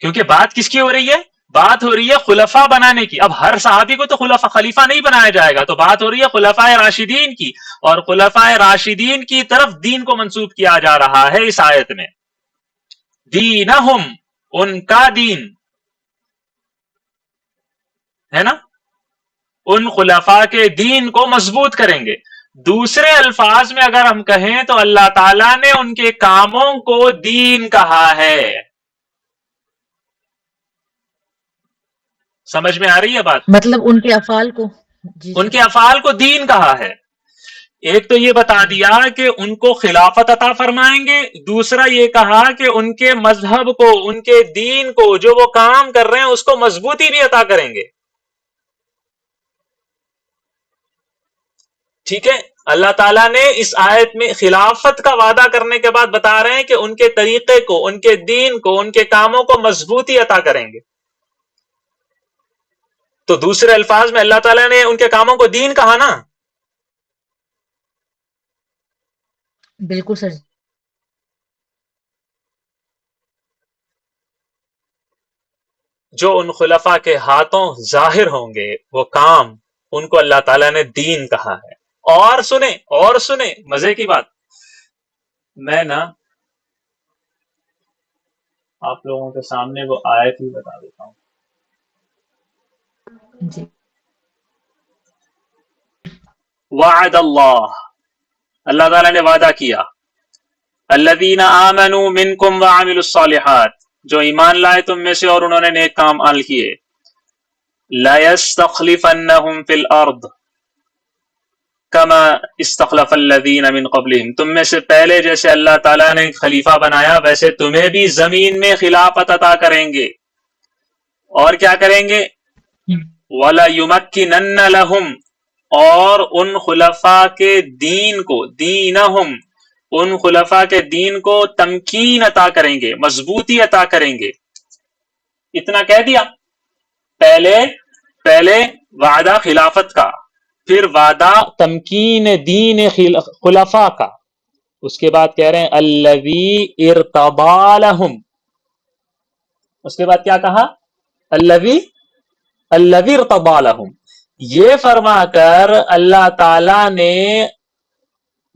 کیونکہ بات کس کی ہو رہی ہے؟ بات ہو رہی ہے خلفاء بنانے کی. اب ہر صحابی کو تو خلیفہ نہیں بنایا جائے گا, تو بات ہو رہی ہے خلفائے راشدین کی, اور خلفائے راشدین کی طرف دین کو منسوب کیا جا رہا ہے اس آیت میں. دینہم, ان کا دین ہے نا, ان خلفاء کے دین کو مضبوط کریں گے. دوسرے الفاظ میں اگر ہم کہیں تو اللہ تعالیٰ نے ان کے کاموں کو دین کہا ہے. سمجھ میں آ رہی ہے بات؟ مطلب ان کے افعال کو جی ان کے افعال کو دین کہا ہے. ایک تو یہ بتا دیا کہ ان کو خلافت عطا فرمائیں گے، دوسرا یہ کہا کہ ان کے مذہب کو، ان کے دین کو، جو وہ کام کر رہے ہیں اس کو مضبوطی بھی عطا کریں گے. ٹھیک ہے، اللہ تعالیٰ نے اس آیت میں خلافت کا وعدہ کرنے کے بعد بتا رہے ہیں کہ ان کے طریقے کو، ان کے دین کو، ان کے کاموں کو مضبوطی عطا کریں گے. تو دوسرے الفاظ میں اللہ تعالیٰ نے ان کے کاموں کو دین کہا نا. بالکل سر. جو ان خلفاء کے ہاتھوں ظاہر ہوں گے وہ کام، ان کو اللہ تعالیٰ نے دین کہا ہے. اور سنیں مزے کی بات، میں نا آپ لوگوں کے سامنے وہ آیت ہی بتا دیتا ہوں. جی وعد اللہ تعالیٰ نے وعدہ کیا، الذین آمنوا منکم وعملوا الصالحات، جو ایمان لائے تم میں سے اور انہوں نے نیک کام عمل کیے. لَيَسْتَخْلِفَنَّهُمْ فِي الْأَرْضِ كَمَا اسْتَخْلَفَ الَّذِينَ مِنْ قَبْلِهِمْ، تم میں سے پہلے جیسے اللہ تعالیٰ نے خلیفہ بنایا ویسے تمہیں بھی زمین میں خلافت عطا کریں گے. اور کیا کریں گے؟ وَلَيُمَكِّنَنَّ لَهُمْ، اور ان خلفاء کے دین کو، دینہم، ان خلفاء کے دین کو تمکین عطا کریں گے، مضبوطی عطا کریں گے. اتنا کہہ دیا. پہلے وعدہ خلافت کا، پھر وعدہ تمکین دین خلفاء کا، اس کے بعد کہہ رہے ہیں الذی ارتضی لہم. اس کے بعد کیا کہا؟ الذی ارتضی لہم. یہ فرما کر اللہ تعالی نے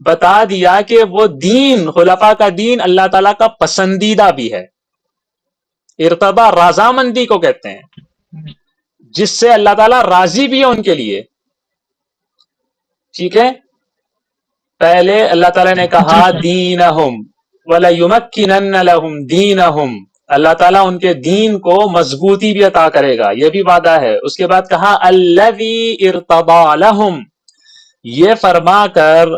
بتا دیا کہ وہ دین، خلفاء کا دین اللہ تعالیٰ کا پسندیدہ بھی ہے. ارتضا رضامندی کو کہتے ہیں، جس سے اللہ تعالیٰ راضی بھی ہے ان کے لیے. ٹھیک ہے، پہلے اللہ تعالیٰ نے کہا دینہم وَلَيُمَكِّنَنَّ لَهُمْ دِينَهُمْ، اللہ تعالیٰ ان کے دین کو مضبوطی بھی عطا کرے گا، یہ بھی وعدہ ہے. اس کے بعد کہا الذی ارتضی لہم، یہ فرما کر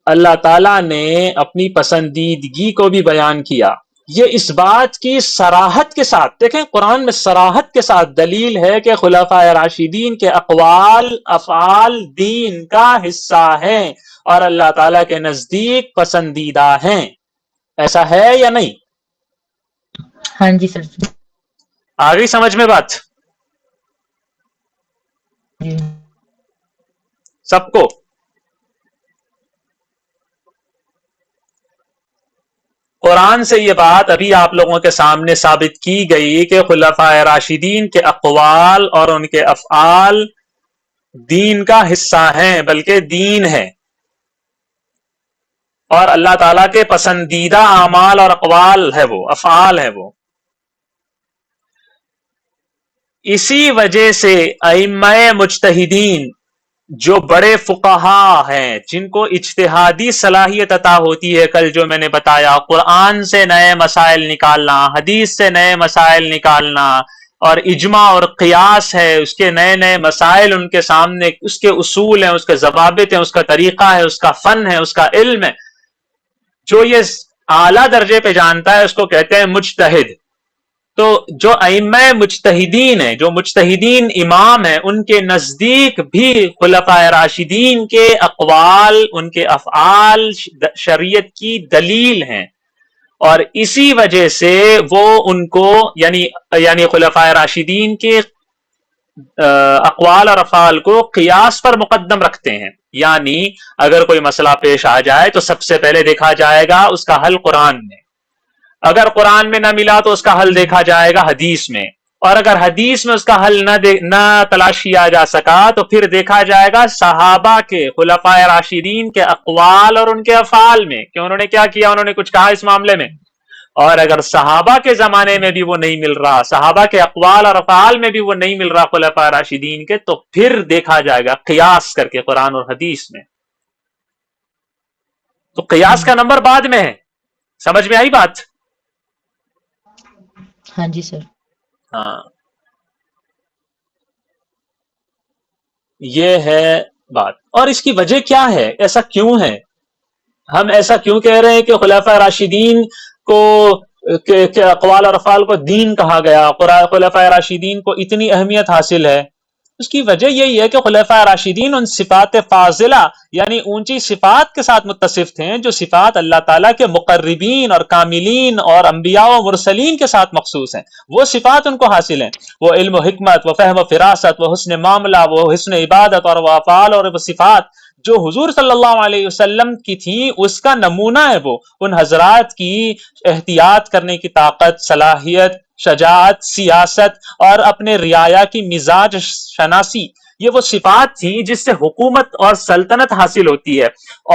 اللہ تعالیٰ نے اپنی پسندیدگی کو بھی بیان کیا. یہ اس بات کی صراحت کے ساتھ، دیکھیں قرآن میں صراحت کے ساتھ دلیل ہے کہ خلفاء راشدین کے اقوال افعال دین کا حصہ ہیں اور اللہ تعالیٰ کے نزدیک پسندیدہ ہیں. ایسا ہے یا نہیں؟ ہاں جی سر. آ گئی سمجھ میں بات جی سب کو؟ قرآن سے یہ بات ابھی آپ لوگوں کے سامنے ثابت کی گئی کہ خلفاء راشدین کے اقوال اور ان کے افعال دین کا حصہ ہیں، بلکہ دین ہے، اور اللہ تعالیٰ کے پسندیدہ اعمال اور اقوال ہے، وہ افعال ہے وہ. اسی وجہ سے ائمہ مجتہدین، جو بڑے فقہا ہیں، جن کو اجتہادی صلاحیت عطا ہوتی ہے، کل جو میں نے بتایا، قرآن سے نئے مسائل نکالنا، حدیث سے نئے مسائل نکالنا، اور اجماع اور قیاس ہے، اس کے نئے نئے مسائل ان کے سامنے، اس کے اصول ہیں، اس کے ضوابط ہیں، اس کا طریقہ ہے، اس کا فن ہے، اس کا علم ہے. جو یہ اعلیٰ درجے پہ جانتا ہے اس کو کہتے ہیں مجتہد. تو جو ائمہ مجتہدین ہیں، جو مجتہدین امام ہیں، ان کے نزدیک بھی خلفاء راشدین کے اقوال، ان کے افعال شریعت کی دلیل ہیں، اور اسی وجہ سے وہ ان کو یعنی خلفاء راشدین کے اقوال اور افعال کو قیاس پر مقدم رکھتے ہیں. یعنی اگر کوئی مسئلہ پیش آ جائے تو سب سے پہلے دیکھا جائے گا اس کا حل قرآن میں، اگر قرآن میں نہ ملا تو اس کا حل دیکھا جائے گا حدیث میں، اور اگر حدیث میں اس کا حل نہ تلاش کیا جا سکا تو پھر دیکھا جائے گا صحابہ کے، خلفاء راشدین کے اقوال اور ان کے افعال میں کہ انہوں نے کیا کیا، انہوں نے کچھ کہا اس معاملے میں. اور اگر صحابہ کے زمانے میں بھی وہ نہیں مل رہا، صحابہ کے اقوال اور افعال میں بھی وہ نہیں مل رہا خلفاء راشدین کے، تو پھر دیکھا جائے گا قیاس کر کے قرآن اور حدیث میں. تو قیاس کا نمبر بعد میں ہے. سمجھ میں آئی بات؟ ہاں جی سر. ہاں یہ ہے بات. اور اس کی وجہ کیا ہے؟ ایسا کیوں ہے؟ ہم ایسا کیوں کہہ رہے ہیں کہ خلفاء راشدین کو کہ اقوال اور افعال کو دین کہا گیا، خلفاء راشدین کو اتنی اہمیت حاصل ہے؟ اس کی وجہ یہی ہے کہ خلفاء راشدین ان صفات فاضلہ یعنی اونچی صفات کے ساتھ متصف تھے جو صفات اللہ تعالیٰ کے مقربین اور کاملین اور انبیاء و مرسلین کے ساتھ مخصوص ہیں. وہ صفات ان کو حاصل ہیں، وہ علم و حکمت، وہ فہم و فراست، وہ حسن معاملہ، وہ حسن عبادت اور وہ افعال اور وہ صفات جو حضور صلی اللہ علیہ وسلم کی تھی اس کا نمونہ ہے. وہ ان حضرات کی احتیاط کرنے کی طاقت، صلاحیت، شجاعت، سیاست اور اپنے رعایا کی مزاج شناسی، یہ وہ صفات تھی جس سے حکومت اور سلطنت حاصل ہوتی ہے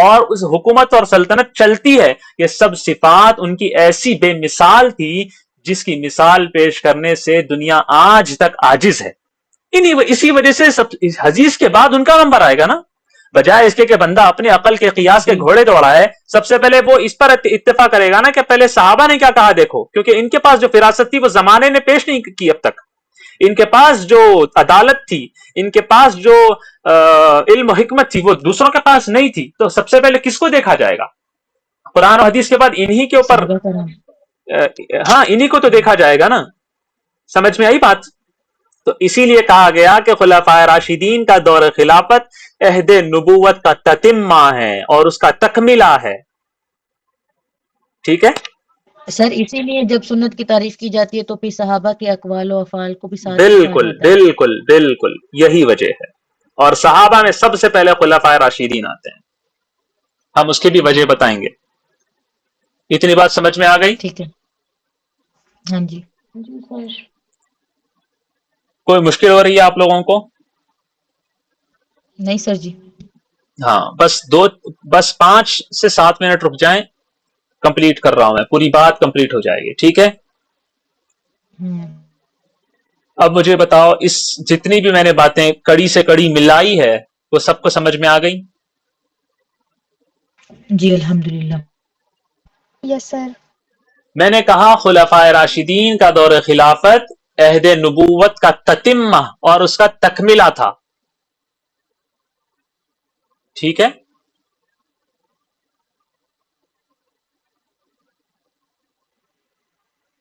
اور اس حکومت اور سلطنت چلتی ہے. یہ سب صفات ان کی ایسی بے مثال تھی جس کی مثال پیش کرنے سے دنیا آج تک عاجز ہے. اسی وجہ سے حدیث کے بعد ان کا نمبر آئے گا نا، بجائے اس کے کہ بندہ اپنے عقل کے قیاس کے گھوڑے دوڑائے. سب سے پہلے وہ اس پر اتفاق کرے گا نا کہ پہلے صحابہ نے کیا کہا دیکھو، کیونکہ ان کے پاس جو فراست تھی وہ زمانے نے پیش نہیں کی اب تک. ان کے پاس جو عدالت تھی، ان کے پاس جو علم و حکمت تھی وہ دوسروں کے پاس نہیں تھی. تو سب سے پہلے کس کو دیکھا جائے گا؟ قرآن و حدیث کے بعد انہی کے اوپر، صحابہ کرام. ہاں انہی کو تو دیکھا جائے گا نا. سمجھ میں آئی بات؟ تو اسی لیے کہا گیا کہ خلفائے راشدین کا دور خلافت عہد نبوت کا تتمہ ہے اور اس کا تکملہ ہے. ٹھیک ہے سر اسی لیے جب سنت کی تعریف کی جاتی ہے تو پھر صحابہ کے اقوال و افعال کو بھی ساتھ کہا بالکل جاتا ہے. بالکل بالکل یہی وجہ ہے. اور صحابہ میں سب سے پہلے خلفائے راشدین آتے ہیں. ہم اس کی بھی وجہ بتائیں گے. اتنی بات سمجھ میں آ گئی؟ ٹھیک ہے. ہاں جی. جی سر. کوئی مشکل ہو رہی ہے آپ لوگوں کو؟ نہیں سر جی. ہاں بس 5 سے 7 منٹ رک جائیں، کمپلیٹ کر رہا ہوں میں، پوری بات کمپلیٹ ہو جائے گی. ٹھیک ہے؟ اب مجھے بتاؤ، اس جتنی بھی میں نے باتیں کڑی سے کڑی ملائی ہے وہ سب کو سمجھ میں آ گئی؟ جی الحمدللہ. یس سر. میں نے کہا خلفائے راشدین کا دور خلافت عہد نبوت کا تتمہ اور اس کا تکملہ تھا. ٹھیک ہے؟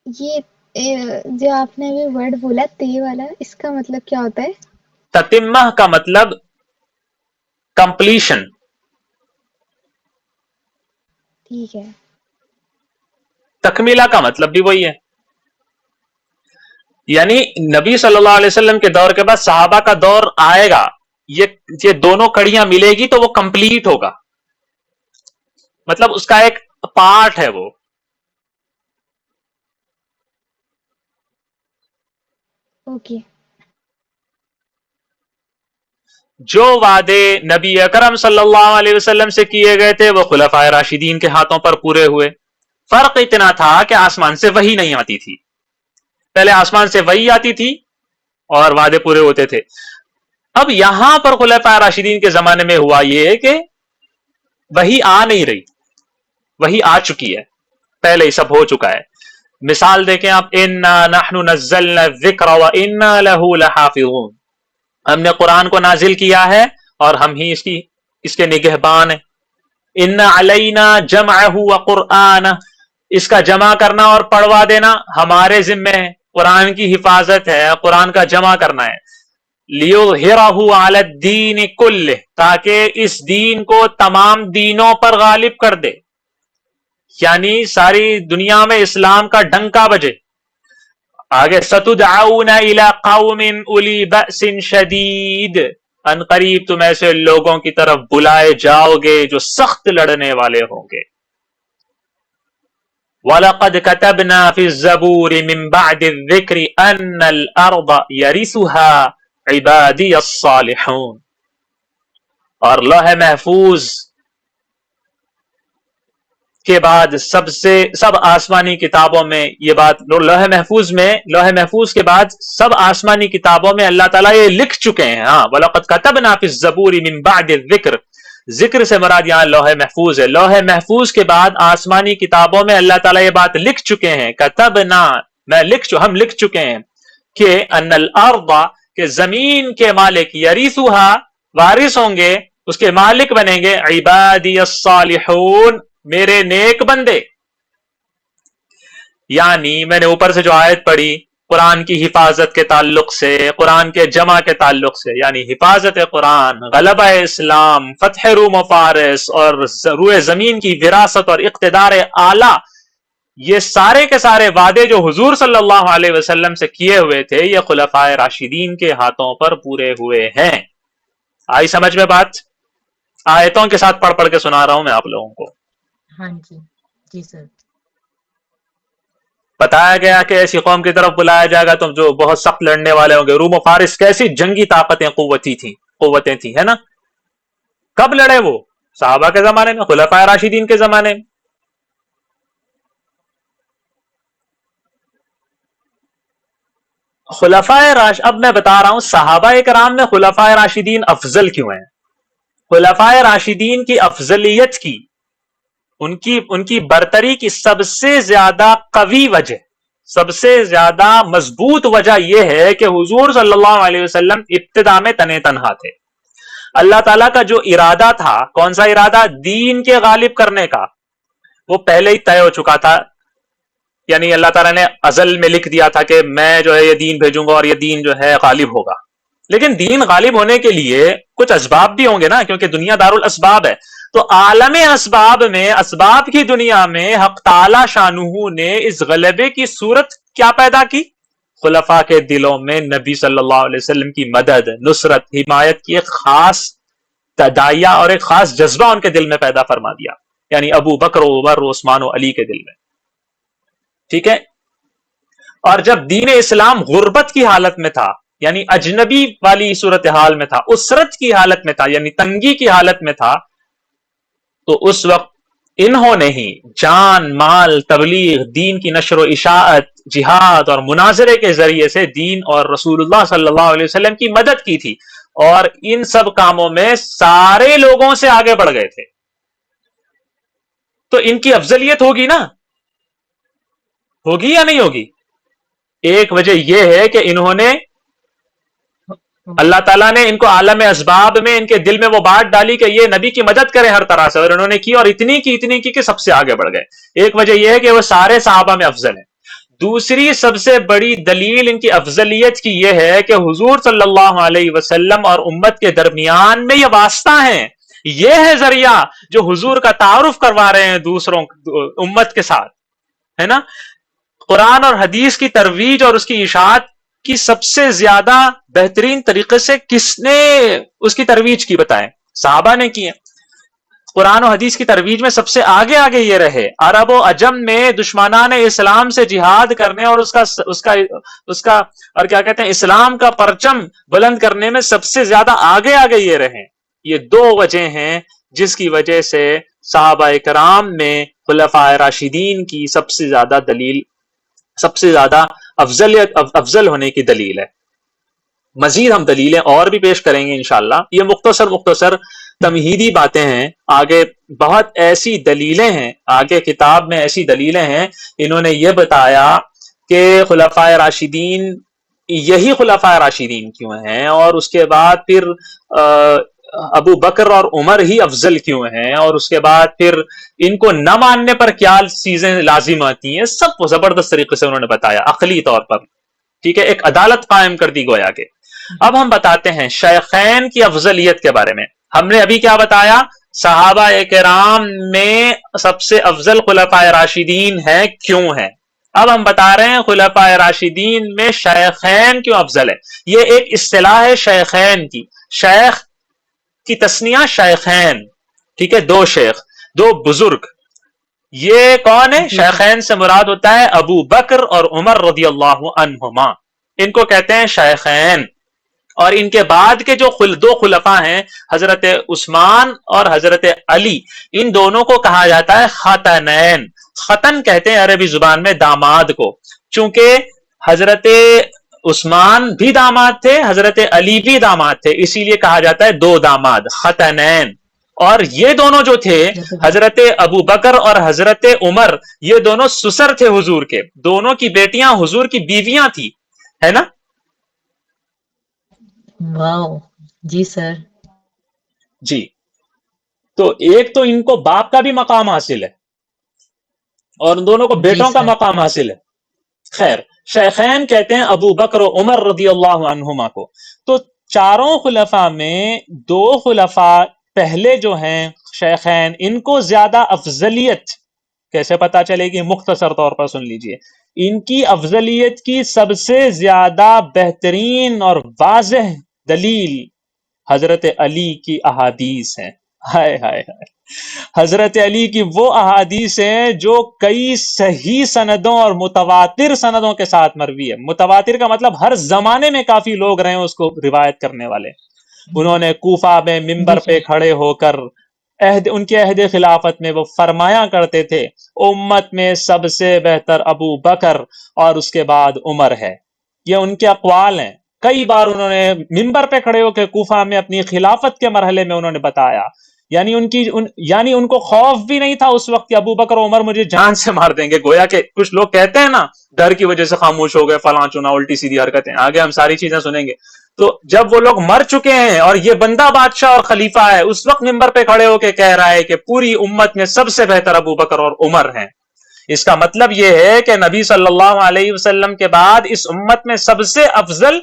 یہ جو آپ نے ابھی ورڈ بولا تے والا، اس کا مطلب کیا ہوتا ہے؟ تتمہ کا مطلب کمپلیشن. ٹھیک ہے. تکمیلہ کا مطلب بھی وہی ہے، یعنی نبی صلی اللہ علیہ وسلم کے دور کے بعد صحابہ کا دور آئے گا، یہ دونوں کڑیاں ملے گی تو وہ کمپلیٹ ہوگا. مطلب اس کا ایک پارٹ ہے وہ. اوکے. جو وعدے نبی اکرم صلی اللہ علیہ وسلم سے کیے گئے تھے وہ خلفائے راشدین کے ہاتھوں پر پورے ہوئے. فرق اتنا تھا کہ آسمان سے وحی نہیں آتی تھی. پہلے آسمان سے وحی آتی تھی اور وعدے پورے ہوتے تھے. اب یہاں پر خلفائے راشدین کے زمانے میں ہوا یہ کہ وحی آ نہیں رہی، وحی آ چکی ہے، پہلے ہی سب ہو چکا ہے. مثال دیکھیں آپ، انا نحن نزلنا الذکر وانا له لحافظون، ہم نے قرآن کو نازل کیا ہے اور ہم ہی اس کے نگہبان ہیں. ان علینا جمعہ وقرآنہ، اس کا جمع کرنا اور پڑھوا دینا ہمارے ذمہ ہے. قرآن کی حفاظت ہے، قرآن کا جمع کرنا ہے. لیظہرہ علی الدین کلہ، تاکہ اس دین کو تمام دینوں پر غالب کر دے، یعنی ساری دنیا میں اسلام کا ڈنکا بجے. آگے ستدعون الی قوم اولی بأس شدید، ان قریب تم ایسے لوگوں کی طرف بلائے جاؤ گے جو سخت لڑنے والے ہوں گے. وَلَقَدْ كَتَبْنَا فِي الزَّبُورِ مِن بَعْدِ الذِّكْرِ أَنَّ الْأَرْضَ يَرِثُهَا عِبَادِيَ الصَّالِحُونَ، اور لوح محفوظ کے بعد سب آسمانی کتابوں میں یہ بات، لوح محفوظ کے بعد سب آسمانی کتابوں میں اللہ تعالیٰ یہ لکھ چکے ہیں. ہاں، وَلَقَدْ كَتَبْنَا فِي الزَّبُورِ مِن بَعْدِ الذِّكْرِ، ذکر سے مراد یہاں لوح محفوظ ہے. لوح محفوظ کے بعد آسمانی کتابوں میں اللہ تعالیٰ یہ بات لکھ چکے ہیں, کتبنا, ہم لکھ چکے ہیں کہ ان الارض, کہ زمین کے مالک, یریثھا, وارث ہوں گے, اس کے مالک بنیں گے, عبادی الصالحون, میرے نیک بندے. یعنی میں نے اوپر سے جو آیت پڑھی قرآن کی حفاظت کے تعلق سے, قرآن کے جمع کے تعلق سے, یعنی حفاظت قرآن, غلبہ اسلام, فتح روم و فارس اور روئے زمین کی وراثت اور اقتدار اعلیٰ, یہ سارے کے سارے وعدے جو حضور صلی اللہ علیہ وسلم سے کیے ہوئے تھے یہ خلفائے راشدین کے ہاتھوں پر پورے ہوئے ہیں. آئی سمجھ میں بات؟ آیتوں کے ساتھ پڑھ پڑھ کے سنا رہا ہوں میں آپ لوگوں کو. ہاں جی جی سر. بتایا گیا کہ ایسی قوم کی طرف بلایا جائے گا تم جو بہت سخت لڑنے والے ہوں گے. روم و فارس کیسی جنگی طاقتیں, قوتیں تھیں, ہے نا. کب لڑے وہ؟ صحابہ کے زمانے میں, خلفائے راشدین کے زمانے میں. اب میں بتا رہا ہوں صحابہ کرام میں خلفائے راشدین افضل کیوں ہیں. خلفائے راشدین کی افضلیت کی, ان کی برتری کی سب سے زیادہ قوی وجہ, سب سے زیادہ مضبوط وجہ یہ ہے کہ حضور صلی اللہ علیہ وسلم ابتدا میں تنے تنہا تھے. اللہ تعالیٰ کا جو ارادہ تھا, کون سا ارادہ؟ دین کے غالب کرنے کا, وہ پہلے ہی طے ہو چکا تھا. یعنی اللہ تعالیٰ نے ازل میں لکھ دیا تھا کہ میں جو ہے یہ دین بھیجوں گا اور یہ دین جو ہے غالب ہوگا. لیکن دین غالب ہونے کے لیے کچھ اسباب بھی ہوں گے نا, کیونکہ دنیا دار الاسباب ہے. تو عالم اسباب میں, اسباب کی دنیا میں حق تعالی شانہ نے اس غلبے کی صورت کیا پیدا کی؟ خلفاء کے دلوں میں نبی صلی اللہ علیہ وسلم کی مدد, نصرت, حمایت کی ایک خاص تداعیہ اور ایک خاص جذبہ ان کے دل میں پیدا فرما دیا. یعنی ابو بکر و عمر و عثمان و علی کے دل میں. ٹھیک ہے. اور جب دین اسلام غربت کی حالت میں تھا, یعنی اجنبی والی صورتحال میں تھا, اسرت کی حالت میں تھا, یعنی تنگی کی حالت میں تھا, تو اس وقت انہوں نے ہی جان, مال, تبلیغ, دین کی نشر و اشاعت, جہاد اور مناظرے کے ذریعے سے دین اور رسول اللہ صلی اللہ علیہ وسلم کی مدد کی تھی. اور ان سب کاموں میں سارے لوگوں سے آگے بڑھ گئے تھے. تو ان کی افضلیت ہوگی نا, ہوگی یا نہیں ہوگی؟ ایک وجہ یہ ہے کہ انہوں نے, اللہ تعالیٰ نے ان کو عالم اسباب میں ان کے دل میں وہ بات ڈالی کہ یہ نبی کی مدد کریں ہر طرح سے, اور انہوں نے کی, اور اتنی کی کہ سب سے آگے بڑھ گئے. ایک وجہ یہ ہے کہ وہ سارے صحابہ میں افضل ہیں. دوسری سب سے بڑی دلیل ان کی افضلیت کی یہ ہے کہ حضور صلی اللہ علیہ وسلم اور امت کے درمیان میں یہ واسطہ ہیں, یہ ہے ذریعہ جو حضور کا تعارف کروا رہے ہیں دوسروں امت کے ساتھ, ہے نا. قرآن اور حدیث کی ترویج اور اس کی اشاعت کی سب سے زیادہ بہترین طریقے سے کس نے اس کی ترویج کی؟ بتائیں. صحابہ نے کی ہے. قرآن و حدیث کی ترویج میں سب سے آگے یہ رہے. عرب و عجم میں دشمنان اسلام سے جہاد کرنے اور اس کا اور کیا کہتے ہیں اسلام کا پرچم بلند کرنے میں سب سے زیادہ آگے یہ رہے. یہ دو وجہ ہیں جس کی وجہ سے صحابہ کرام میں خلفائے راشدین کی سب سے زیادہ دلیل, سب سے زیادہ افضل ہونے کی دلیل ہے. مزید ہم دلیلیں اور بھی پیش کریں گے انشاءاللہ. یہ مختصر تمہیدی باتیں ہیں. آگے بہت ایسی دلیلیں ہیں, آگے کتاب میں ایسی دلیلیں ہیں. انہوں نے یہ بتایا کہ خلفائے راشدین, یہی خلفائے راشدین کیوں ہیں, اور اس کے بعد پھر ابو بکر اور عمر ہی افضل کیوں ہیں, اور اس کے بعد پھر ان کو نہ ماننے پر کیا چیزیں لازم آتی ہیں. سب زبردست طریقے سے انہوں نے بتایا عقلی طور پر. ٹھیک ہے, ایک عدالت قائم کر دی گویا کہ. اب ہم بتاتے ہیں شیخین کی افضلیت کے بارے میں. ہم نے ابھی کیا بتایا؟ صحابہ کرام میں سب سے افضل خلفائے راشدین ہیں, کیوں ہیں. اب ہم بتا رہے ہیں خلفائے راشدین میں شیخین کیوں افضل ہے. یہ ایک اصطلاح ہے شیخین کی. شیخ کی تسنیہ شیخین, ٹھیک ہے, دو شیخ, دو بزرگ. یہ کون ہے؟ شیخین سے مراد ہوتا ہے ابو بکر اور عمر رضی اللہ عنہما, ان کو کہتے ہیں شیخین. اور ان کے بعد کے جو دو خلفاء ہیں حضرت عثمان اور حضرت علی, ان دونوں کو کہا جاتا ہے خاتنین. ختن کہتے ہیں عربی زبان میں داماد کو. چونکہ حضرت عثمان بھی داماد تھے, حضرت علی بھی داماد تھے, اسی لیے کہا جاتا ہے دو داماد, ختنین. اور یہ دونوں جو تھے جیسے حضرت ابو بکر اور حضرت عمر، یہ دونوں سسر تھے حضور کے، دونوں کی بیٹیاں حضور کی بیویاں تھی، ہے نا؟ واو، جی سر، جی، تو ایک تو ان کو باپ کا بھی مقام حاصل ہے اور ان دونوں کو جی بیٹوں کا سر، مقام حاصل ہے۔ خیر، شیخین کہتے ہیں ابو بکر و عمر رضی اللہ عنہما کو۔ تو چاروں خلفاء میں دو خلفاء پہلے جو ہیں شیخین، ان کو زیادہ افضلیت کیسے پتا چلے گی؟ مختصر طور پر سن لیجئے، ان کی افضلیت کی سب سے زیادہ بہترین اور واضح دلیل حضرت علی کی احادیث ہیں۔ ہائے ہائے ہائے، حضرت علی کی وہ احادیث ہیں جو کئی صحیح سندوں اور متواتر سندوں کے ساتھ مروی ہے۔ متواتر کا مطلب ہر زمانے میں کافی لوگ رہے ہیں اس کو روایت کرنے والے۔ انہوں نے کوفہ میں جی منبر سر، پہ کھڑے ہو کر ان کے عہد خلافت میں وہ فرمایا کرتے تھے، امت میں سب سے بہتر ابو بکر اور اس کے بعد عمر ہے۔ یہ ان کے اقوال ہیں۔ کئی بار انہوں نے منبر پہ کھڑے ہو کے کوفہ میں اپنی خلافت کے مرحلے میں انہوں نے بتایا، یعنی ان کو خوف بھی نہیں تھا اس وقت کہ ابو بکر و عمر مجھے جان سے مار دیں گے۔ گویا کہ کچھ لوگ کہتے ہیں نا ڈر کی وجہ سے خاموش ہو گئے، فلاں چنا، الٹی سیدھی حرکتیں، آگے ہم ساری چیزیں سنیں گے۔ تو جب وہ لوگ مر چکے ہیں اور یہ بندہ بادشاہ اور خلیفہ ہے، اس وقت منبر پہ کھڑے ہو کے کہہ رہا ہے کہ پوری امت میں سب سے بہتر ابو بکر اور عمر ہیں۔ اس کا مطلب یہ ہے کہ نبی صلی اللہ علیہ وسلم کے بعد اس امت میں سب سے افضل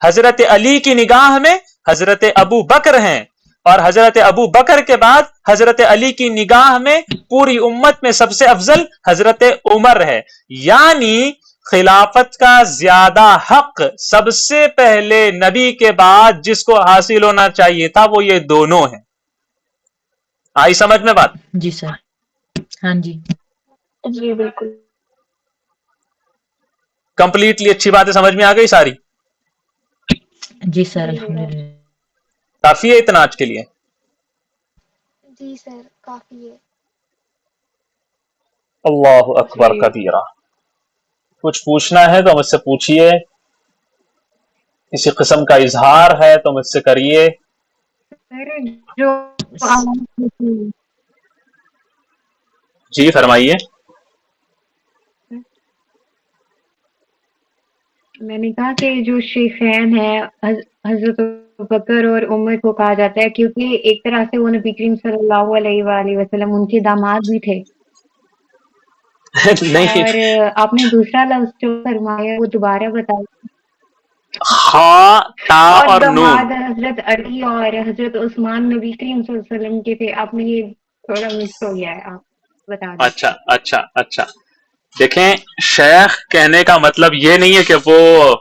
حضرت علی کی نگاہ میں حضرت ابو بکر ہیں، اور حضرت ابو بکر کے بعد حضرت علی کی نگاہ میں پوری امت میں سب سے افضل حضرت عمر ہے۔ یعنی خلافت کا زیادہ حق سب سے پہلے نبی کے بعد جس کو حاصل ہونا چاہیے تھا وہ یہ دونوں ہیں۔ آئی سمجھ میں بات؟ جی سر، ہاں جی، جی بالکل۔ کمپلیٹلی اچھی باتیں سمجھ میں آ گئی ساری؟ جی سر، جی الحمدللہ، کافی ہے اتنا آج کے لیے؟ جی سر، کافی ہے۔ اللہ اکبر جی کبیرہ۔ کچھ پوچھنا ہے تو مجھ سے پوچھئے، کسی قسم کا اظہار ہے تو مجھ سے کریے۔ سر جو جی فرمائیے۔ میں نے کہا کہ جو شیخین ہیں حضرت بکر اور عمر کو کہا جاتا ہے کیونکہ ایک طرح سے وہ نبی کریم صلی اللہ علیہ وآلہ وسلم ان کے داماد بھی تھے۔ نہیں، اور آپ نے دوسرا لفظ جو فرمایا وہ دوبارہ بتائیے۔ خا تا اور اور نون۔ داماد حضرت علی اور حضرت عثمان نبی کریم صلی اللہ علیہ وسلم کے تھے۔ آپ نے یہ تھوڑا مکس ہو گیا ہے، آپ بتا دیں۔ اچھا اچھا اچھا، دیکھیں شیخ کہنے کا مطلب یہ نہیں ہے کہ وہ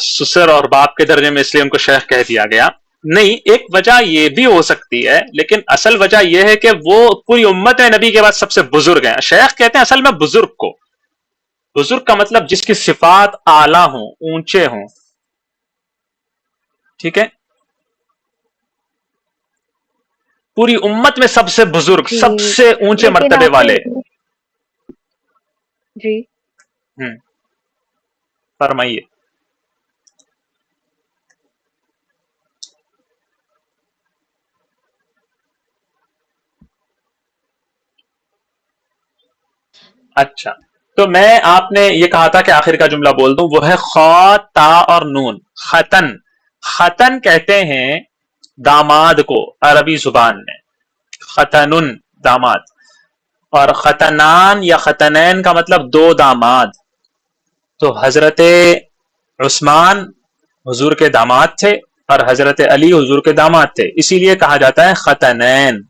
سسر اور باپ کے درجے میں اس لیے ان کو شیخ کہہ دیا گیا، نہیں، ایک وجہ یہ بھی ہو سکتی ہے، لیکن اصل وجہ یہ ہے کہ وہ پوری امت نبی کے بعد سب سے بزرگ ہیں۔ شیخ کہتے ہیں اصل میں بزرگ کو، بزرگ کا مطلب جس کی صفات اعلیٰ ہوں، اونچے ہوں، ٹھیک ہے؟ پوری امت میں سب سے بزرگ، جی سب سے اونچے لیکن مرتبے آپ نے والے۔ جی فرمائیے۔ اچھا، تو میں آپ نے یہ کہا تھا کہ آخر کا جملہ بول دوں، وہ ہے خا تا اور نون۔ ختن، ختن کہتے ہیں داماد کو عربی زبان میں، ختنن داماد، اور ختنان یا ختنین کا مطلب دو داماد۔ تو حضرت عثمان حضور کے داماد تھے اور حضرت علی حضور کے داماد تھے، اسی لیے کہا جاتا ہے ختنین۔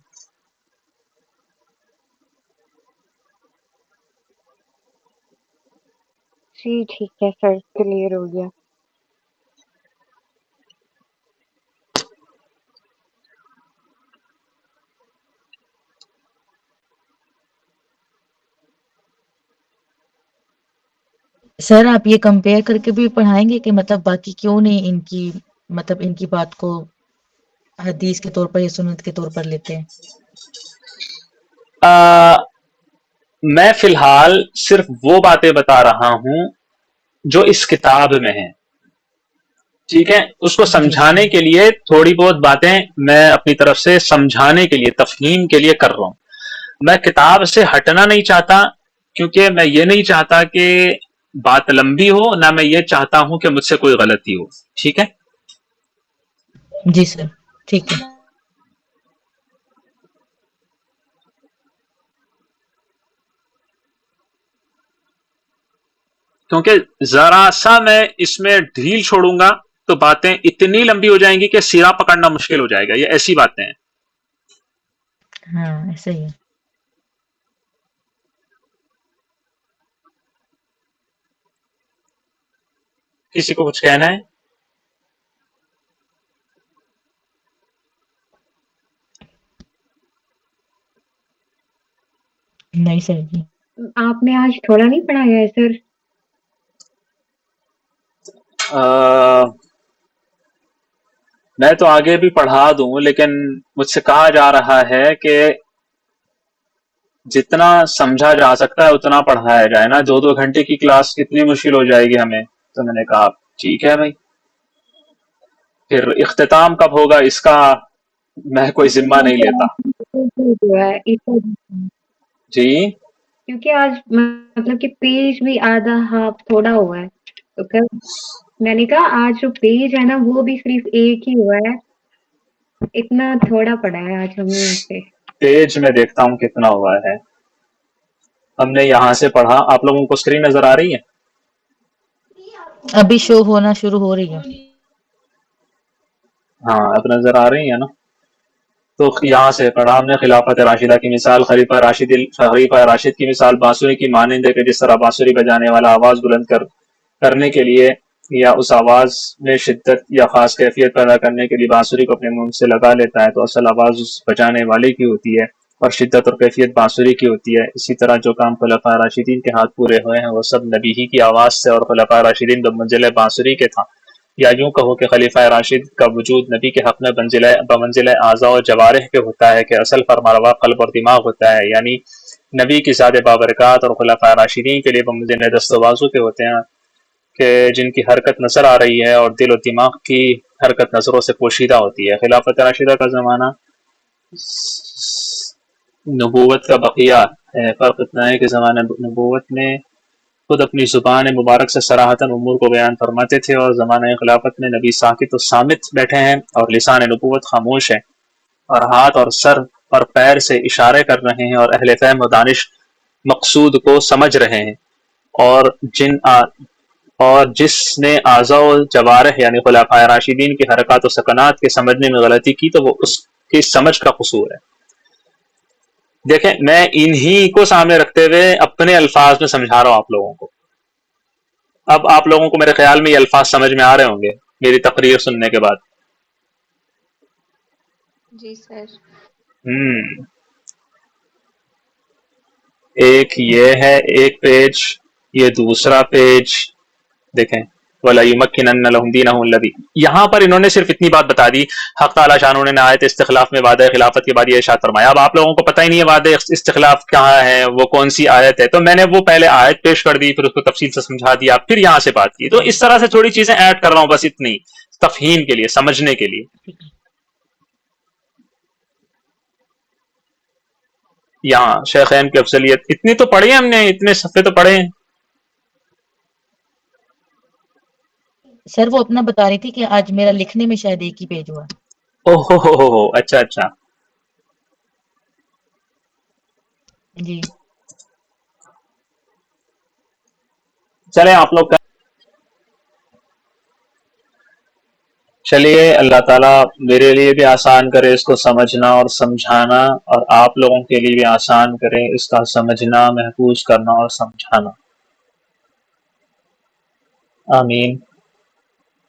جی ٹھیک ہے سر، کلیئر ہو گیا۔ سر آپ یہ کمپیئر کر کے بھی پڑھائیں گے کہ مطلب باقی کیوں نہیں ان کی مطلب ان کی بات کو حدیث کے طور پر یا سنت کے طور پر لیتے ہیں؟ میں فی الحال صرف وہ باتیں بتا رہا ہوں جو اس کتاب میں ہیں، ٹھیک ہے، اس کو جی سمجھانے کے لیے تھوڑی بہت باتیں میں اپنی طرف سے سمجھانے کے لیے، تفہیم کے لیے کر رہا ہوں. میں کتاب سے ہٹنا نہیں چاہتا، کیونکہ میں یہ نہیں چاہتا کہ بات لمبی ہو، نہ میں یہ چاہتا ہوں کہ مجھ سے کوئی غلطی ہو. ٹھیک ہے، جی سر، ٹھیک ہے. کیونکہ ذرا سا میں اس میں ڈھیل چھوڑوں گا تو باتیں اتنی لمبی ہو جائیں گی کہ سیرا پکڑنا مشکل ہو جائے گا. یہ ایسی باتیں ہیں. ہاں ایسا ہی ہے. کسی کو کچھ کہنا ہے؟ نہیں سر جی. آپ نے آج تھوڑا نہیں پڑھایا ہے سر؟ میں تو آگے بھی پڑھا دوں، لیکن مجھ سے کہا جا رہا ہے کہ جتنا سمجھا جا سکتا ہے اتنا پڑھایا جائے نا. 2-2 گھنٹے کی کلاس کتنی مشکل ہو جائے گی ہمیں. تو میں نے کہا ٹھیک ہے بھائی، پھر اختتام کب ہوگا اس کا میں کوئی ذمہ نہیں لیتا. جی کیونکہ آج مطلب کہ پیج بھی آدھا ہاف تھوڑا ہوا ہے، تو میں نے کہا آج جو پیج ہے نا وہ بھی صرف ایک ہی ہوا ہے، اتنا تھوڑا پڑا ہے آج ہم نے اس سے. پیج میں دیکھتا ہوں کتنا ہوا ہے. ہم نے یہاں سے پڑھا. آپ لوگوں کو اسکرین نظر آ رہی ہے؟ ابھی شو ہونا شروع ہو رہی ہے. ہاں اب نظر آ رہی ہے نا. تو یہاں سے پڑھا ہم نے. خلافت راشدہ کی مثال، خلیفہ راشد کی مثال بانسری کی مانند ہے کہ جس طرح بانسری بجانے والا آواز بلند کرنے کے لیے یا اس آواز میں شدت یا خاص کیفیت پیدا کرنے کے لیے بانسری کو اپنے منہ سے لگا لیتا ہے، تو اصل آواز اس بجانے والے کی ہوتی ہے اور شدت اور کیفیت بانسری کی ہوتی ہے. اسی طرح جو کام خلفاء راشدین کے ہاتھ پورے ہوئے ہیں وہ سب نبی ہی کی آواز سے اور خلفاء راشدین بمنزلہ بانسری کے تھا. یا یوں کہو کہ خلیفہ راشد کا وجود نبی کے حق میں بمنزلہ اعضاء و جوارح کے ہوتا ہے کہ اصل فرمانروا قلب اور دماغ ہوتا ہے. یعنی نبی کی ذات بابرکات اور خلفاء راشدین کے لیے بمنزلہ دست و بازو کے ہوتے ہیں کہ جن کی حرکت نظر آ رہی ہے اور دل و دماغ کی حرکت نظروں سے پوشیدہ ہوتی ہے. خلافت راشدہ کا زمانہ نبوت کا بقیہ ہے. فرق اتنا ہے کہ زمانہ نبوت میں خود اپنی زبان مبارک سے صراحتاً امور کو بیان فرماتے تھے، اور زمانہ خلافت میں نبی ساکت و صامت بیٹھے ہیں اور لسان نبوت خاموش ہے اور ہاتھ اور سر اور پیر سے اشارے کر رہے ہیں اور اہل فہم و دانش مقصود کو سمجھ رہے ہیں. اور جس نے اعضاء و جوارح یعنی خلفاء راشدین کی حرکات و سکنات کے سمجھنے میں غلطی کی تو وہ اس کی سمجھ کا قصور ہے. دیکھیں میں انہی کو سامنے رکھتے ہوئے اپنے الفاظ میں سمجھا رہا ہوں آپ لوگوں کو. اب آپ لوگوں کو میرے خیال میں یہ الفاظ سمجھ میں آ رہے ہوں گے میری تقریر سننے کے بعد. جی سر. ایک یہ ہے ایک پیج، یہ دوسرا پیج دیکھیں. وَلَيُمَكِّنَنَّ لَهُمْ دِينَهُمُ الَّذِي، یہاں پر انہوں نے صرف اتنی بات بتا دی. حق تعالیٰ شان نے آیت استخلاف میں وعدہ خلافت کے بعد یہ ارشاد فرمایا. اب آپ لوگوں کو پتہ ہی نہیں ہے وعدہ استخلاف کہاں ہے، وہ کون سی آیت ہے، تو میں نے وہ پہلے آیت پیش کر دی، پھر اس کو تفصیل سے سمجھا دیا، پھر یہاں سے بات کی. تو اس طرح سے تھوڑی چیزیں ایڈ کر رہا ہوں، بس اتنی تفہیم کے لیے، سمجھنے کے لیے. یہاں شیخین کی افضلیت اتنی تو پڑھی ہم نے، اتنے صفحے تو پڑھے ہیں. سر وہ اپنا بتا رہی تھی کہ آج میرا لکھنے میں شاید ایک ہی پیج ہوا. اوہ ہو اچھا اچھا. جی چلیں آپ لوگ چلیے اللہ تعالیٰ میرے لیے بھی آسان کرے اس کو سمجھنا اور سمجھانا، اور آپ لوگوں کے لیے بھی آسان کرے اس کا سمجھنا، محفوظ کرنا اور سمجھانا. آمین.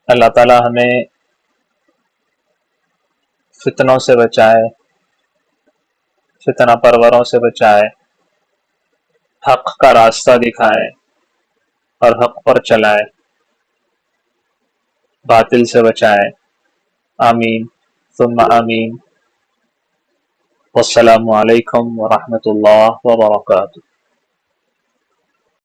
اللہ تعالیٰ ہمیں فتنوں سے بچائے، فتنہ پروروں سے بچائے، حق کا راستہ دکھائے اور حق پر چلائے، باطل سے بچائے. آمین ثم آمین. والسلام علیکم ورحمۃ اللہ وبرکاتہ.